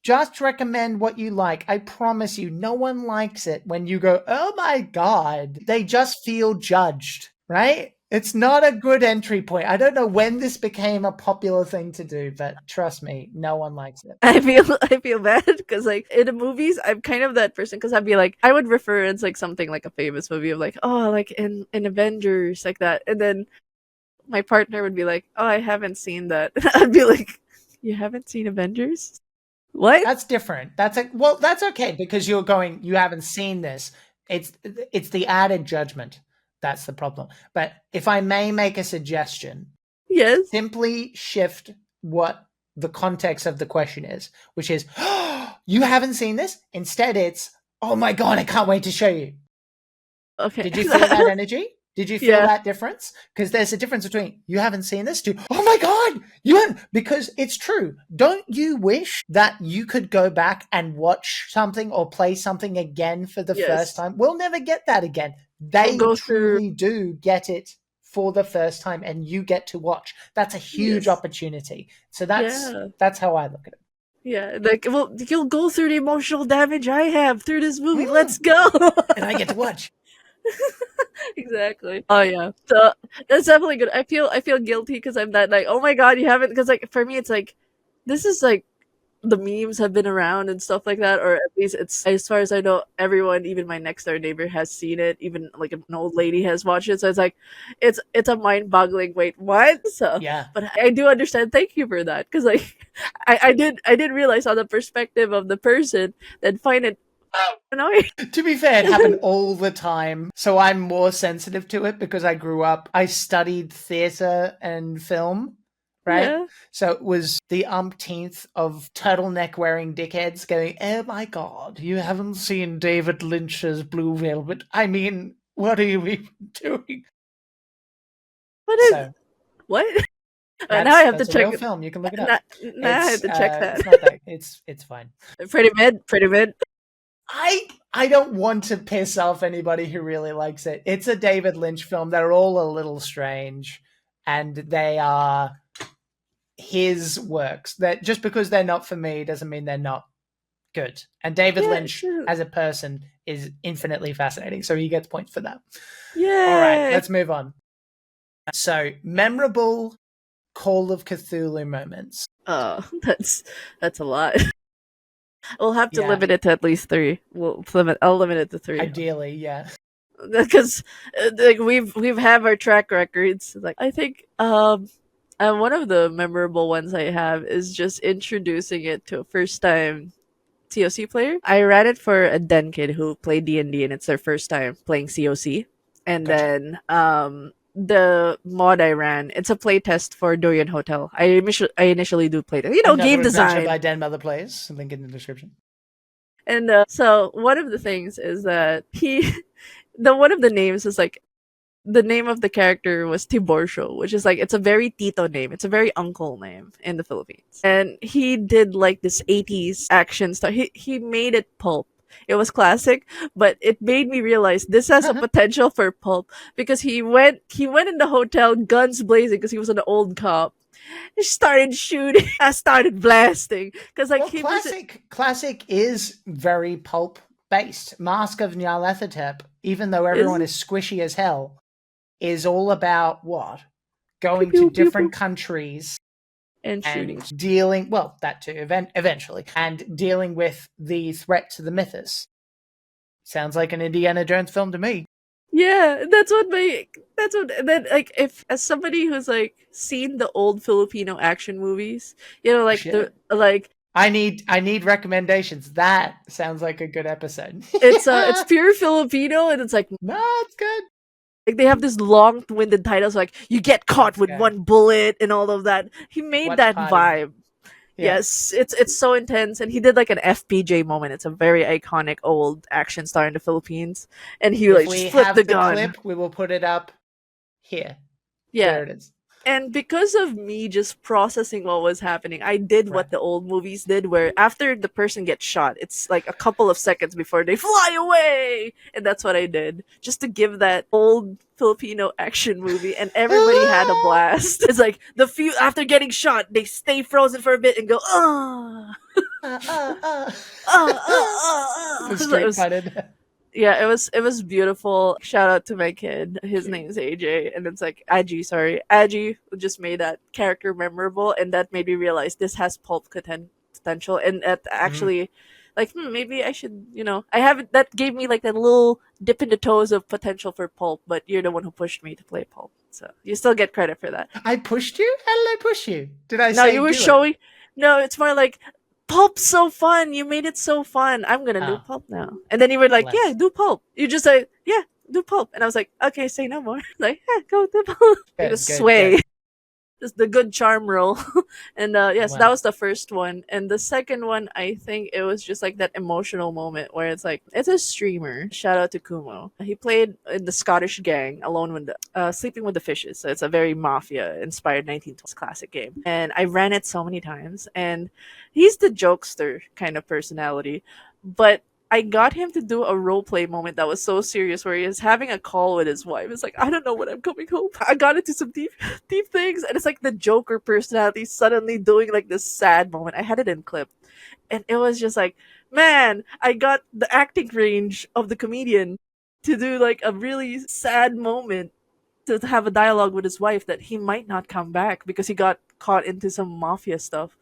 Just recommend what you like. I promise you, no one likes it when you go, oh my God. They just feel judged, right? It's not a good entry point. I don't know when this became a popular thing to do, but trust me, no one likes it. I feel bad because like in the movies, I'm kind of that person because I'd be like, I would reference like something like a famous movie of like, oh, like in Avengers, like that. And then my partner would be like, oh, I haven't seen that. I'd be like, you haven't seen Avengers? What? That's different. That's okay because you haven't seen this. It's the added judgment. That's the problem. But if I may make a suggestion, yes, simply shift what the context of the question is, which is, oh, you haven't seen this? Instead, it's, oh my God, I can't wait to show you. Okay. Did you feel that energy? Did you feel that difference? Because there's a difference between you haven't seen this to, oh my God, you haven't, because it's true. Don't you wish that you could go back and watch something or play something again for the first time? We'll never get that again. They truly do get it for the first time and you get to watch. That's a huge opportunity. So that's how I look at it. Yeah, like, well, you'll go through the emotional damage I have through this movie. Let's go. And I get to watch. Exactly. Oh yeah. So that's definitely good. I feel guilty because I'm that like, oh my God, you haven't, because like for me it's like this is like the memes have been around and stuff like that, or at least it's, as far as I know, everyone, even my next door neighbor, has seen it. Even like an old lady has watched it. So it's like it's a mind-boggling. Wait, what? So yeah, but I do understand. Thank you for that, because like I did realize on the perspective of the person that find it annoying. To be fair, it happened all the time, so I'm more sensitive to it because I studied theatre and film. Right? Yeah. So it was the umpteenth of turtleneck wearing dickheads going, oh my God, you haven't seen David Lynch's Blue Velvet. I mean, what are you even doing? What? Now I have to check the film. You can look it up. Now I have to check that. It's not that. It's fine. Pretty mid. I don't want to piss off anybody who really likes it. It's a David Lynch film. They're all a little strange, and they are his works. That just because they're not for me doesn't mean they're not good. And David Lynch as a person is infinitely fascinating, so he gets points for that. Yeah. All right, let's move on. So, memorable Call of Cthulhu moments. Oh, that's a lot. We'll have to limit it to at least 3. I'll limit it to 3. Ideally, yeah. Because like we've have our track records. Like I think and one of the memorable ones I have is just introducing it to a first time COC player. I ran it for a Den kid who played D&D and it's their first time playing COC. And then the mod I ran, it's a playtest for Dorian Hotel. I initially do playtest. Game design by Denmotherplays. Link in the description. And so one of the things is that one of the names is like, the name of the character was Tiborcio, which is like, it's a very Tito name. It's a very uncle name in the Philippines. And he did like this 80s action stuff. He made it pulp. It was classic, but it made me realize this has a potential for pulp, because he went in the hotel, guns blazing, because he was an old cop. He started shooting. I started blasting because like classic is very pulp based. Mask of Nyarlathotep, even though everyone is squishy as hell, is all about what? Going to different countries and shooting, dealing, that too, eventually, and dealing with the threat to the mythos. Sounds like an Indiana Jones film to me. Yeah, then like, if as somebody who's like seen the old Filipino action movies, I need recommendations. That sounds like a good episode. It's pure Filipino, and it's like, no, it's good. Like they have this long-winded titles like you get caught with one bullet and all of that. He made that vibe. Yes, it's so intense, and he did like an FPJ moment. It's a very iconic old action star in the Philippines, and he If like just we flipped the have the gun. clip, we will put it up here. Yeah, There it is. and because of me just processing what was happening, I did Right. what the old movies did, where after the person gets shot, it's like a couple of seconds before they fly away, and that's what I did, just to give that old Filipino action movie, and everybody had a blast. It's like the few after getting shot, they stay frozen for a bit and go, ah, The It street was, fighter. yeah, it was beautiful. Shout out to my kid. His name is AJ, and it's like Aji. Sorry, Aji just made that character memorable, and that made me realize this has pulp potential, and that actually, like, maybe I should, I haven't. That gave me like that little dip in the toes of potential for pulp, but you're the one who pushed me to play pulp, so you still get credit for that. I pushed you? How did I push you? Did I No, say you were do it? showing. No, it's more like Pulp's so fun. You made it so fun. I'm gonna do Oh, Pulp now. And then you were like, "Yeah, bless. do Pulp." You just like, "Yeah, do Pulp." And I was like, "Okay, say no more." Like, "Yeah, go do Pulp." Like the Good, good, sway, good. just the good charm role. And yes, that Well, was the first one. And the second one, I think it was just like that emotional moment where it's like it's a streamer. Shout out to Kumo. He played in the Scottish gang alone with the Sleeping with the Fishes. So it's a very mafia inspired 1920s classic game. And I ran it so many times. And he's the jokester kind of personality, but I got him to do a role play moment that was so serious where he was having a call with his wife. It's like, I don't know when I'm coming home. I got into some deep things. And it's like the Joker personality suddenly doing like this sad moment. I had it in clip. And it was just like, man, I got the acting range of the comedian to do like a really sad moment, to have a dialogue with his wife that he might not come back because he got caught into some mafia stuff.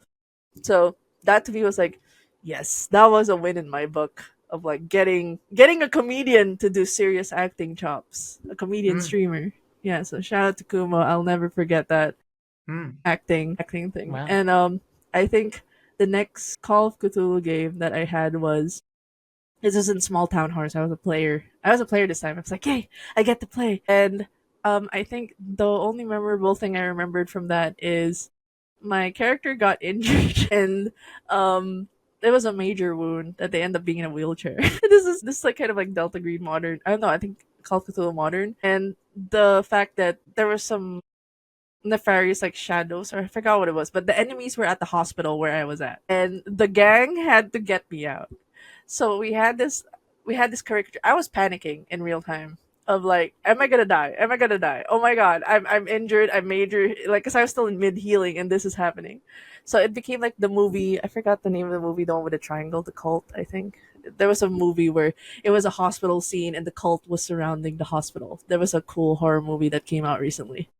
So that to me was like, yes, that was a win in my book of like getting a comedian to do serious acting chops, a comedian mm, streamer. Yeah, so shout out to Kumo. I'll never forget that mm, acting thing. well, And I think the next Call of Cthulhu game that I had was, this is in Small Town Horse. I was a player. I was a player this time. I was like, hey, I get to play. And I think the only memorable thing I remembered from that is my character got injured, and there was a major wound that they end up being in a wheelchair. This is like kind of like Delta Green Modern. I don't know. I think Call of Cthulhu Modern, and the fact that there was some nefarious like shadows, or I forgot what it was, but the enemies were at the hospital where I was at, and the gang had to get me out. So we had this caricature. I was panicking in real time of like, am I gonna die? Am I gonna die? Oh my god, I'm injured. I'm major, like, cause I was still in mid healing and this is happening. So it became like the movie. I forgot the name of the movie, the one with the triangle, the cult. I think there was a movie where it was a hospital scene and the cult was surrounding the hospital. There was a cool horror movie that came out recently.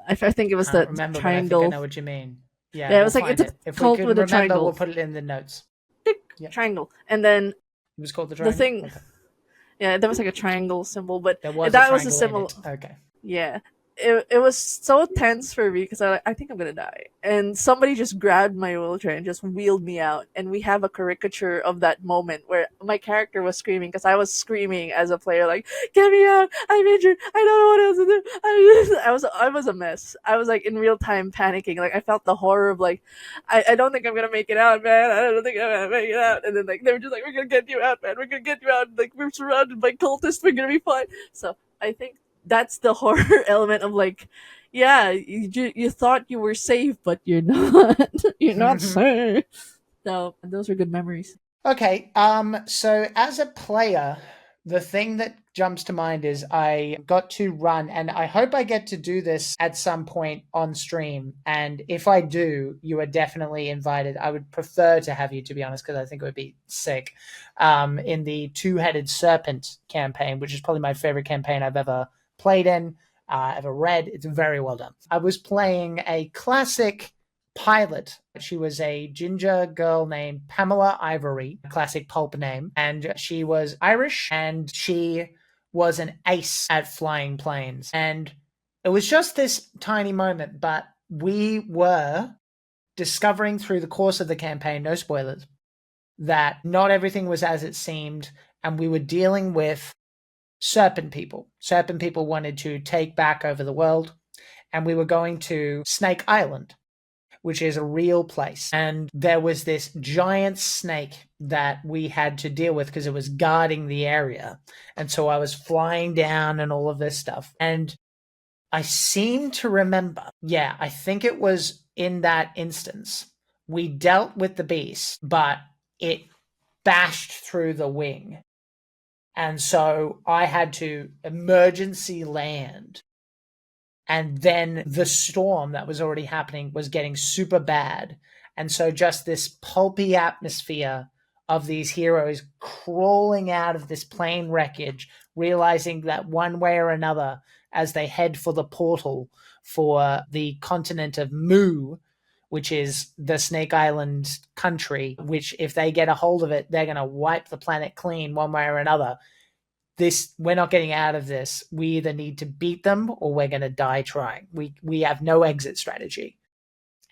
I think it was can't the remember, but I think I triangle. know what you mean. Yeah, Yeah, it we'll was like find it's a it. If we cult can with a remember, we'll triangle. put it in the notes. Tick, Yeah, triangle, and then it was called the the triangle. thing. Okay, Yeah, there was like a triangle symbol, but there was a that was a triangle in symbol. it. Okay. Yeah, it was so tense for me because I think I'm gonna die, and somebody just grabbed my wheelchair and just wheeled me out, and we have a caricature of that moment where my character was screaming because I was screaming as a player like, "Get me out! I'm injured! I don't know what else to do!" I was a mess. I was like in real time panicking. Like I felt the horror of like, I don't think I'm gonna make it out, man. I don't think I'm gonna make it out. And then like they were just like, "We're gonna get you out, man. We're gonna get you out. Like we're surrounded by cultists. We're gonna be fine." So I think that's the horror element of like, yeah, you thought you were safe, but you're not. You're not safe. So those are good memories. Okay, so as a player, the thing that jumps to mind is I got to run, and I hope I get to do this at some point on stream. And if I do, you are definitely invited. I would prefer to have you, to be honest, because I think it would be sick. In the Two-Headed Serpent campaign, which is probably my favorite campaign I've ever played in, ever read. It's very well done. I was playing a classic pilot. She was a ginger girl named Pamela Ivory, classic pulp name, and she was Irish, and she was an ace at flying planes. And it was just this tiny moment, but we were discovering through the course of the campaign, no spoilers, that not everything was as it seemed, and we were dealing with serpent people. Serpent people wanted to take back over the world, and we were going to Snake Island, which is a real place. And there was this giant snake that we had to deal with because it was guarding the area. And so I was flying down and all of this stuff. And I seem to remember, I think it was in that instance, we dealt with the beast, but it bashed through the wing. And so I had to emergency land. And then the storm that was already happening was getting super bad. And so just this pulpy atmosphere of these heroes crawling out of this plane wreckage, realizing that one way or another, as they head for the portal for the continent of Mu, which is the Snake Island country, which if they get a hold of it, they're going to wipe the planet clean one way or another. We're not getting out of this. We either need to beat them or we're going to die trying. We have no exit strategy.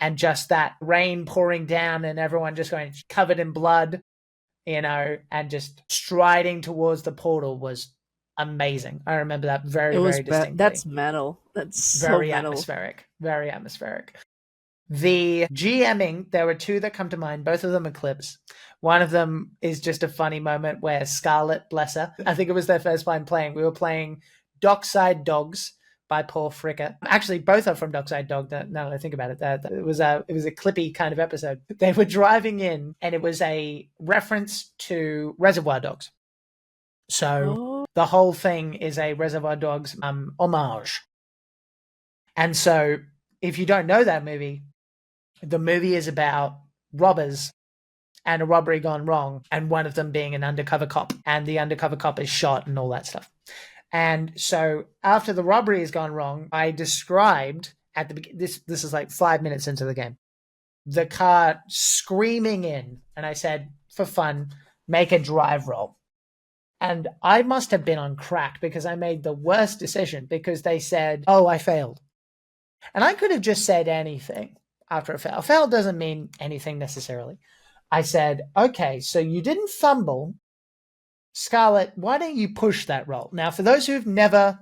And just that rain pouring down and everyone just going covered in blood, and just striding towards the portal was amazing. I remember that very distinctly. That's metal. That's so very metal. atmospheric. Very atmospheric. The GMing, there were two that come to mind. Both of them are clips. One of them is just a funny moment where Scarlett, bless her, I think it was their first time playing. We were playing Dockside Dogs by Paul Fricker. Actually, both are from Dockside Dog. Now that I think about it, it was a clippy kind of episode. They were driving in, and it was a reference to Reservoir Dogs. So the whole thing is a Reservoir Dogs homage. And so if you don't know that movie, the movie is about robbers and a robbery gone wrong, and one of them being an undercover cop, and the undercover cop is shot and all that stuff. And so after the robbery has gone wrong, I described at the beginning, this is like 5 minutes into the game, the car screaming in, and I said, for fun, make a drive roll. And I must have been on crack because I made the worst decision because they said, oh, I failed. And I could have just said anything after a fail. Fail doesn't mean anything necessarily. I said, okay, so you didn't fumble. Scarlett, why don't you push that roll? Now, for those who've never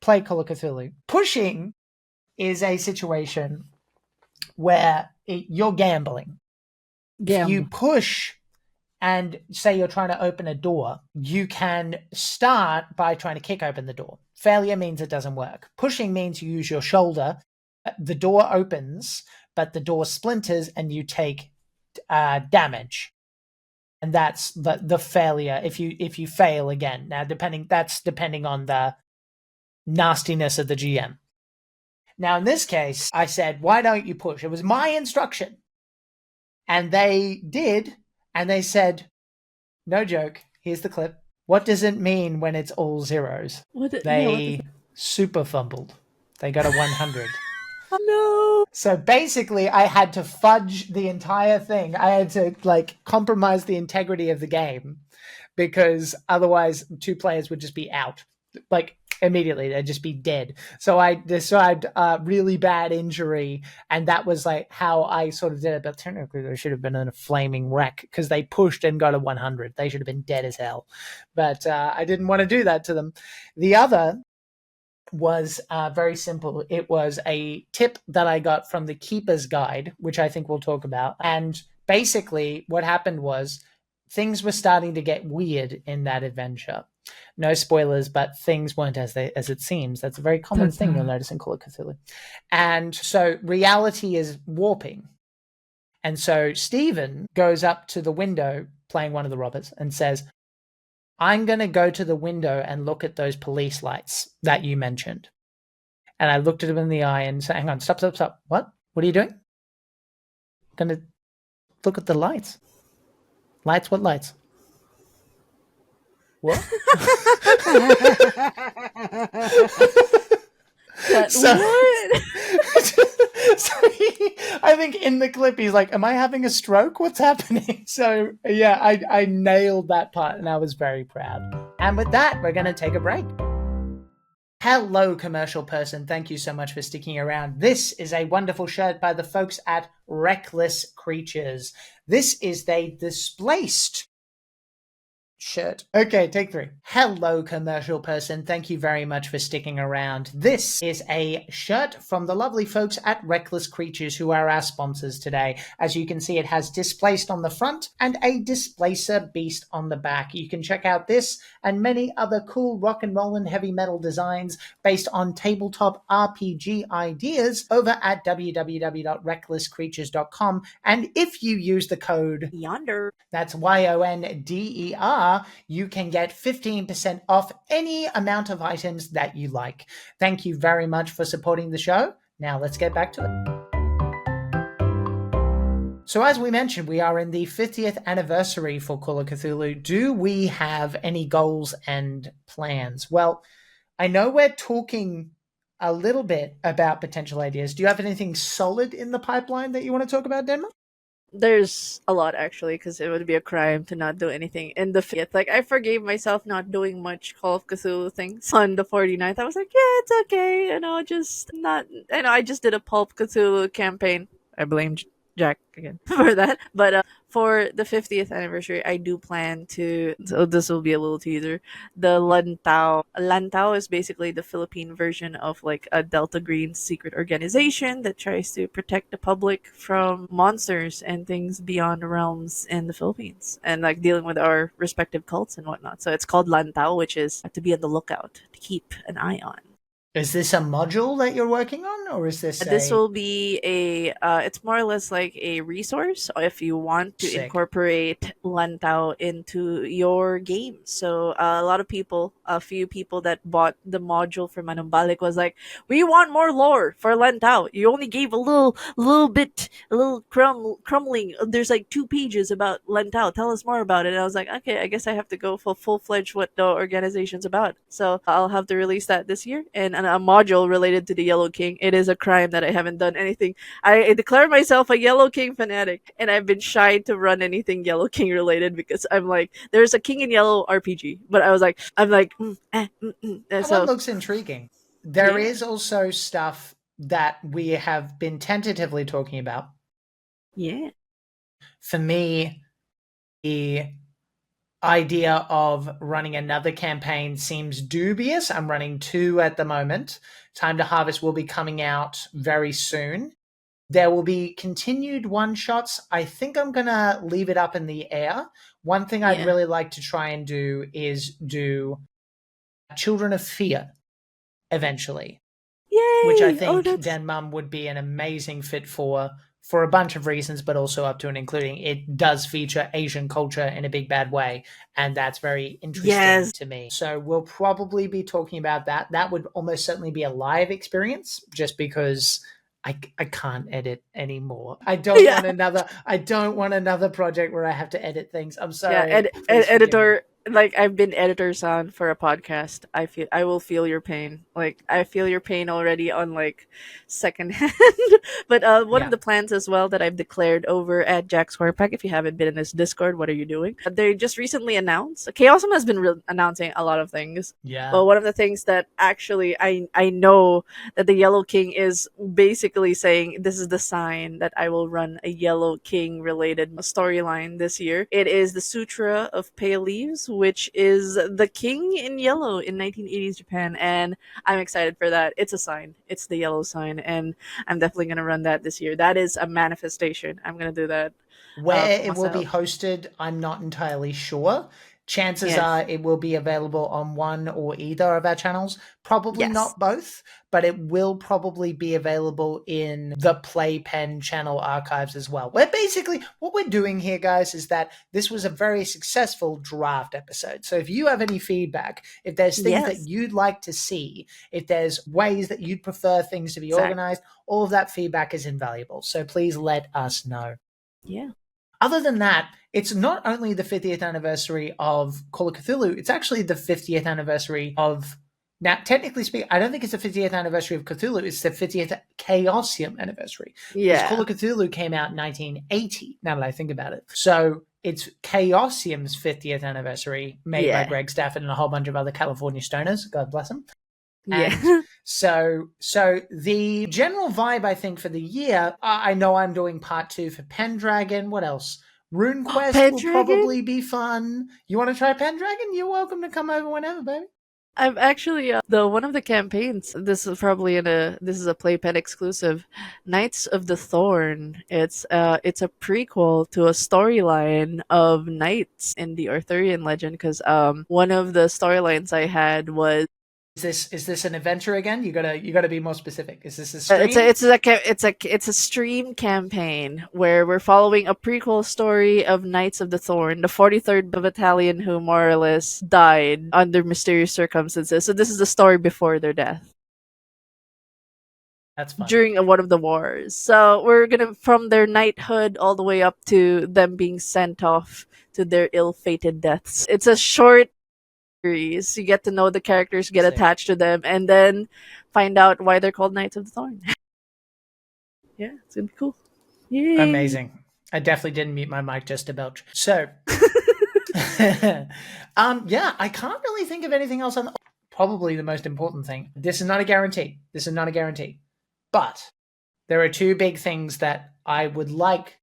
played Call of Cthulhu, pushing is a situation where you're gambling. If you push and say you're trying to open a door, you can start by trying to kick open the door. Failure means it doesn't work. Pushing means you use your shoulder. The door opens, but the door splinters and you take damage. And that's the failure if you fail again. Now, depending on the nastiness of the GM. Now, in this case, I said, why don't you push? It was my instruction. And they did. And they said, no joke, here's the clip. What does it mean when it's all zeros? They super fumbled. They got a 100. No. So basically, I had to fudge the entire thing. I had to compromise the integrity of the game because otherwise 2 players would just be out. Immediately, they'd just be dead. So I described a really bad injury, and that was how I sort of did it. But technically, they should have been in a flaming wreck because they pushed and got a 100. They should have been dead as hell. But I didn't want to do that to them. The other was very simple. It was a tip that I got from the Keeper's Guide, which I think we'll talk about. And basically, what happened was things were starting to get weird in that adventure. No spoilers, but things weren't as it seems. That's a very common thing you'll notice in Call of Cthulhu. And so reality is warping. And so Stephen goes up to the window, playing one of the robbers, and says, I'm going to go to the window and look at those police lights that you mentioned. And I looked at him in the eye and said, hang on, stop. What? What are you doing? I'm going to look at the lights. Lights? What lights? What? I think in the clip he's like, am I having a stroke? What's happening? So yeah, I nailed that part and I was very proud. And with that, we're going to take a break. Hello, commercial person. Thank you so much for sticking around. This is a wonderful shirt by the folks at Reckless Creatures. This is they displaced shirt. Okay, take 3. Hello, commercial person. Thank you very much for sticking around. This is a shirt from the lovely folks at Reckless Creatures, who are our sponsors today. As you can see, it has Displaced on the front and a Displacer Beast on the back. You can check out this and many other cool rock and roll and heavy metal designs based on tabletop RPG ideas over at www.recklesscreatures.com. And if you use the code Yonder. That's YONDER, you can get 15% off any amount of items that you like. Thank you very much for supporting the show. Now let's get back to it. So as we mentioned, we are in the 50th anniversary for Call of Cthulhu. Do we have any goals and plans? Well, I know we're talking a little bit about potential ideas. Do you have anything solid in the pipeline that you want to talk about, Denmark? There's a lot actually, because it would be a crime to not do anything in the 50th. Like, I forgave myself not doing much Call of Cthulhu things on the 49th. I was like, yeah, it's okay, just not. I just did a Pulp Cthulhu campaign. I blame Jack again for that. But for the 50th anniversary, I do plan to. So this will be a little teaser. The Lantau. Lantau is basically the Philippine version of like a Delta Green secret organization that tries to protect the public from monsters and things beyond realms in the Philippines, and like dealing with our respective cults and whatnot. So it's called Lantau, which is to be on the lookout, to keep an eye on. Is this a module that you're working on, or is this This will be it's more or less like a resource if you want to Sick. incorporate Lantau into your game. So a few people that bought the module for Manumbalik was like, we want more lore for Lantau. You only gave a little crumbling. There's like 2 pages about Lantau. Tell us more about it. And I was like, okay, I guess I have to go for full-fledged what the organization's about. So I'll have to release that this year. And a module related to the Yellow King. It is a crime that I haven't done anything. I declare myself a Yellow King fanatic, and I've been shy to run anything Yellow King related because I'm like, there's a King in Yellow RPG, but I'm like, that one looks intriguing. There is also stuff that we have been tentatively talking about. Yeah. For me, the idea of running another campaign seems dubious. I'm running 2 at the moment. Time to Harvest will be coming out very soon. There will be continued one-shots. I think I'm going to leave it up in the air. One thing I'd really like to try and do is do Children of Fear eventually. Yay! Which I think Denmum would be an amazing fit for a bunch of reasons, but also up to and including it does feature Asian culture in a big bad way, and that's very interesting to me. So we'll probably be talking about that. That would almost certainly be a live experience, just because I can't edit anymore. I don't want another project where I have to edit things. I'm sorry. Yeah, editor. Like, I've been editor's on for a podcast. I will feel your pain. Like, I feel your pain already on like secondhand. But one of the plans as well that I've declared over at Jack Squarepeg. If you haven't been in this Discord, what are you doing? They just recently announced. Chaosum has been announcing a lot of things. Yeah. But one of the things that actually I know that the Yellow King is basically saying, this is the sign that I will run a Yellow King related storyline this year. It is the Sutra of Pale Leaves, which is the king in yellow in 1980s Japan, and I'm excited for that. It's a sign. It's the yellow sign, and I'm definitely going to run that this year. That is a manifestation. I'm going to do that. Where it will be hosted, I'm not entirely sure. Chances are it will be available on one or either of our channels. Probably not both, but it will probably be available in the Playpen channel archives as well. Where basically what we're doing here, guys, is that this was a very successful draft episode. So if you have any feedback, if there's things that you'd like to see, if there's ways that you'd prefer things to be organized, all of that feedback is invaluable. So please let us know. Yeah. Other than that, it's not only the 50th anniversary of Call of Cthulhu, it's actually the 50th anniversary of... Now, technically speaking, I don't think it's the 50th anniversary of Cthulhu, it's the 50th Chaosium anniversary. Yeah. Because Call of Cthulhu came out in 1980, now that I think about it. So it's Chaosium's 50th anniversary, made by Greg Stafford and a whole bunch of other California stoners. God bless them. And so the general vibe, I think, for the year, I know I'm doing part 2 for Pendragon. What else? RuneQuest will Pendragon? probably be fun. You want to try Pendragon? You're welcome to come over whenever, baby. I've actually the one of the campaigns. This is probably this is a Playpen exclusive. Knights of the Thorn. It's a prequel to a storyline of knights in the Arthurian legend. Because one of the storylines I had was Is this an adventure again? You gotta be more specific. Is this a stream? it's a stream campaign where we're following a prequel story of Knights of the Thorn, the 43rd Battalion who more or less died under mysterious circumstances. So this is the story before their death. That's fun. During one of the wars. So we're gonna from their knighthood all the way up to them being sent off to their ill-fated deaths. It's a short series. You get to know the characters, get attached to them, and then find out why they're called Knights of the Thorn. Yeah, it's gonna be cool. Yay. Amazing. I definitely didn't mute my mic just to belch. So yeah, I can't really think of anything else on probably the most important thing. This is not a guarantee. But there are two big things that I would like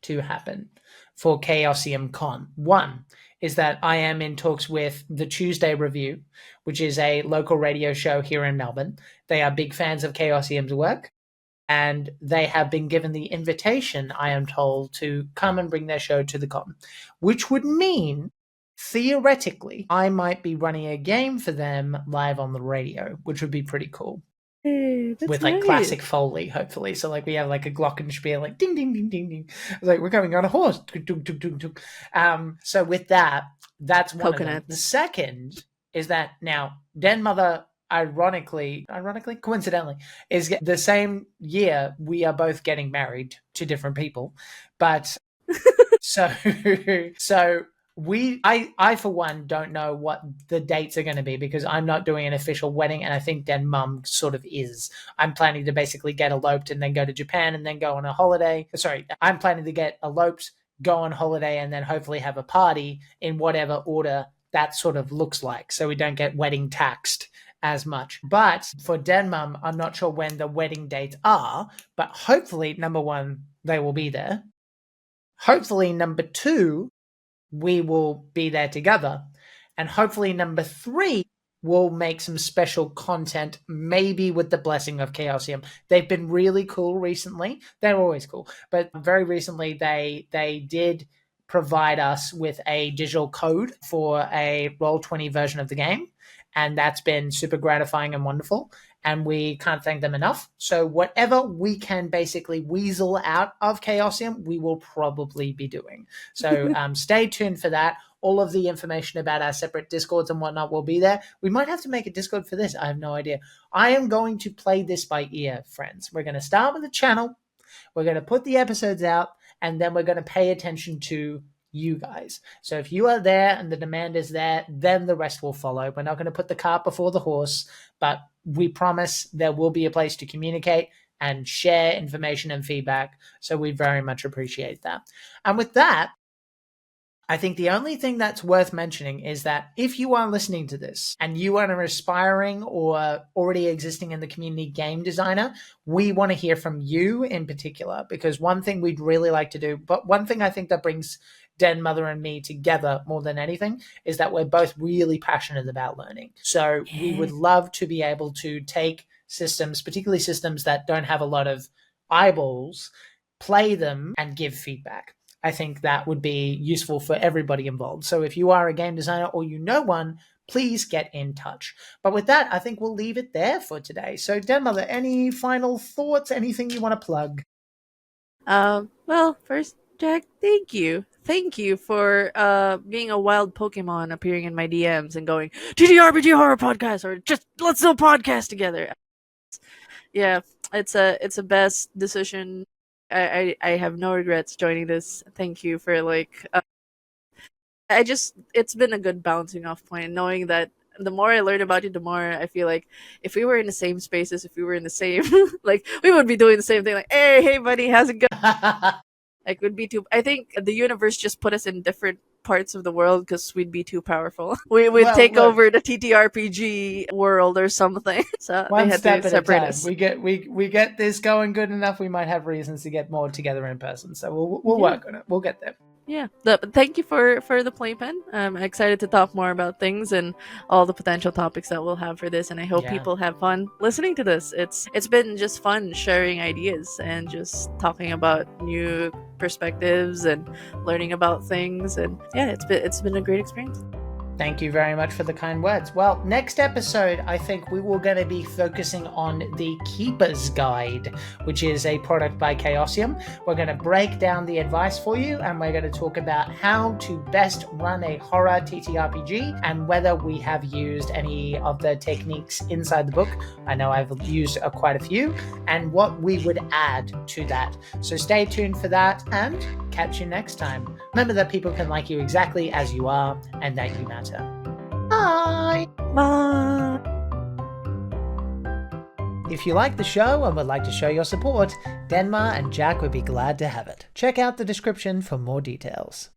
to happen for Chaosium Con. One is that I am in talks with the Tuesday Review, which is a local radio show here in Melbourne. They are big fans of Chaosium's work, and they have been given the invitation, I am told, to come and bring their show to the con, which would mean, theoretically, I might be running a game for them live on the radio, which would be pretty cool. Hey, with like classic Foley, hopefully. So like we have like a glockenspiel, like ding ding ding ding ding. Like we're going on a horse. So with that, that's one of them. The second is that now Denmother, coincidentally, is the same year we are both getting married to different people, but so I for one don't know what the dates are going to be because I'm not doing an official wedding, and I think Den Mum sort of is. I'm planning to basically get eloped and then go to Japan and then go on a holiday. Sorry, I'm planning to get eloped, go on holiday, and then hopefully have a party in whatever order that sort of looks like, so we don't get wedding taxed as much. But for Den Mum, I'm not sure when the wedding dates are, but hopefully, number one, they will be there. Hopefully, number two, we will be there together. And hopefully number three, we'll make some special content, maybe with the blessing of Chaosium. They've been really cool recently. They're always cool. But very recently, they did provide us with a digital code for a Roll20 version of the game. And that's been super gratifying and wonderful. And we can't thank them enough. So whatever we can basically weasel out of Chaosium, we will probably be doing. So stay tuned for that. All of the information about our separate Discords and whatnot will be there. We might have to make a Discord for this. I have no idea. I am going to play this by ear, friends. We're going to start with the channel. We're going to put the episodes out, and then we're going to pay attention to you guys. So if you are there and the demand is there, then the rest will follow. We're not going to put the cart before the horse, but we promise there will be a place to communicate and share information and feedback. So we very much appreciate that. And with that, I think the only thing that's worth mentioning is that if you are listening to this and you are an aspiring or already existing in the community game designer, we want to hear from you in particular, because one thing we'd really like to do, but one thing I think that brings Den, Mother, and me together more than anything is that we're both really passionate about learning. So we would love to be able to take systems, particularly systems that don't have a lot of eyeballs, play them and give feedback. I think that would be useful for everybody involved. So if you are a game designer or you know one, please get in touch. But with that, I think we'll leave it there for today. So Denmother, any final thoughts, anything you want to plug? Well, first, Jack, thank you. Thank you for being a wild Pokemon appearing in my DMs and going, TTRPG horror podcast, or just let's do a podcast together. Yeah, it's a best decision. I have no regrets joining this. Thank you for it's been a good bouncing off point, knowing that the more I learn about you, the more I feel like if we were in the same spaces, if we were in the same, like we would be doing the same thing. Like, hey buddy, how's it going? Like, would be too. I think the universe just put us in different parts of the world because we'd be too powerful. We'd take over the TTRPG world or something. So one they had step to at a separate time. us. We get this going good enough. We might have reasons to get more together in person. So we'll work on it. We'll get there. Yeah. But thank you for the playpen. I'm excited to talk more about things and all the potential topics that we'll have for this, and I hope Yeah. people have fun listening to this. It's been just fun sharing ideas and just talking about new perspectives and learning about things, and yeah, it's been a great experience. Thank you very much for the kind words. Well, next episode, I think we will going to be focusing on the Keeper's Guide, which is a product by Chaosium. We're going to break down the advice for you, and we're going to talk about how to best run a horror TTRPG and whether we have used any of the techniques inside the book. I know I've used quite a few, and what we would add to that. So stay tuned for that, and catch you next time. Remember that people can like you exactly as you are, and that you matter. Bye! Bye. If you like the show and would like to show your support, Denma and Jack would be glad to have it. Check out the description for more details.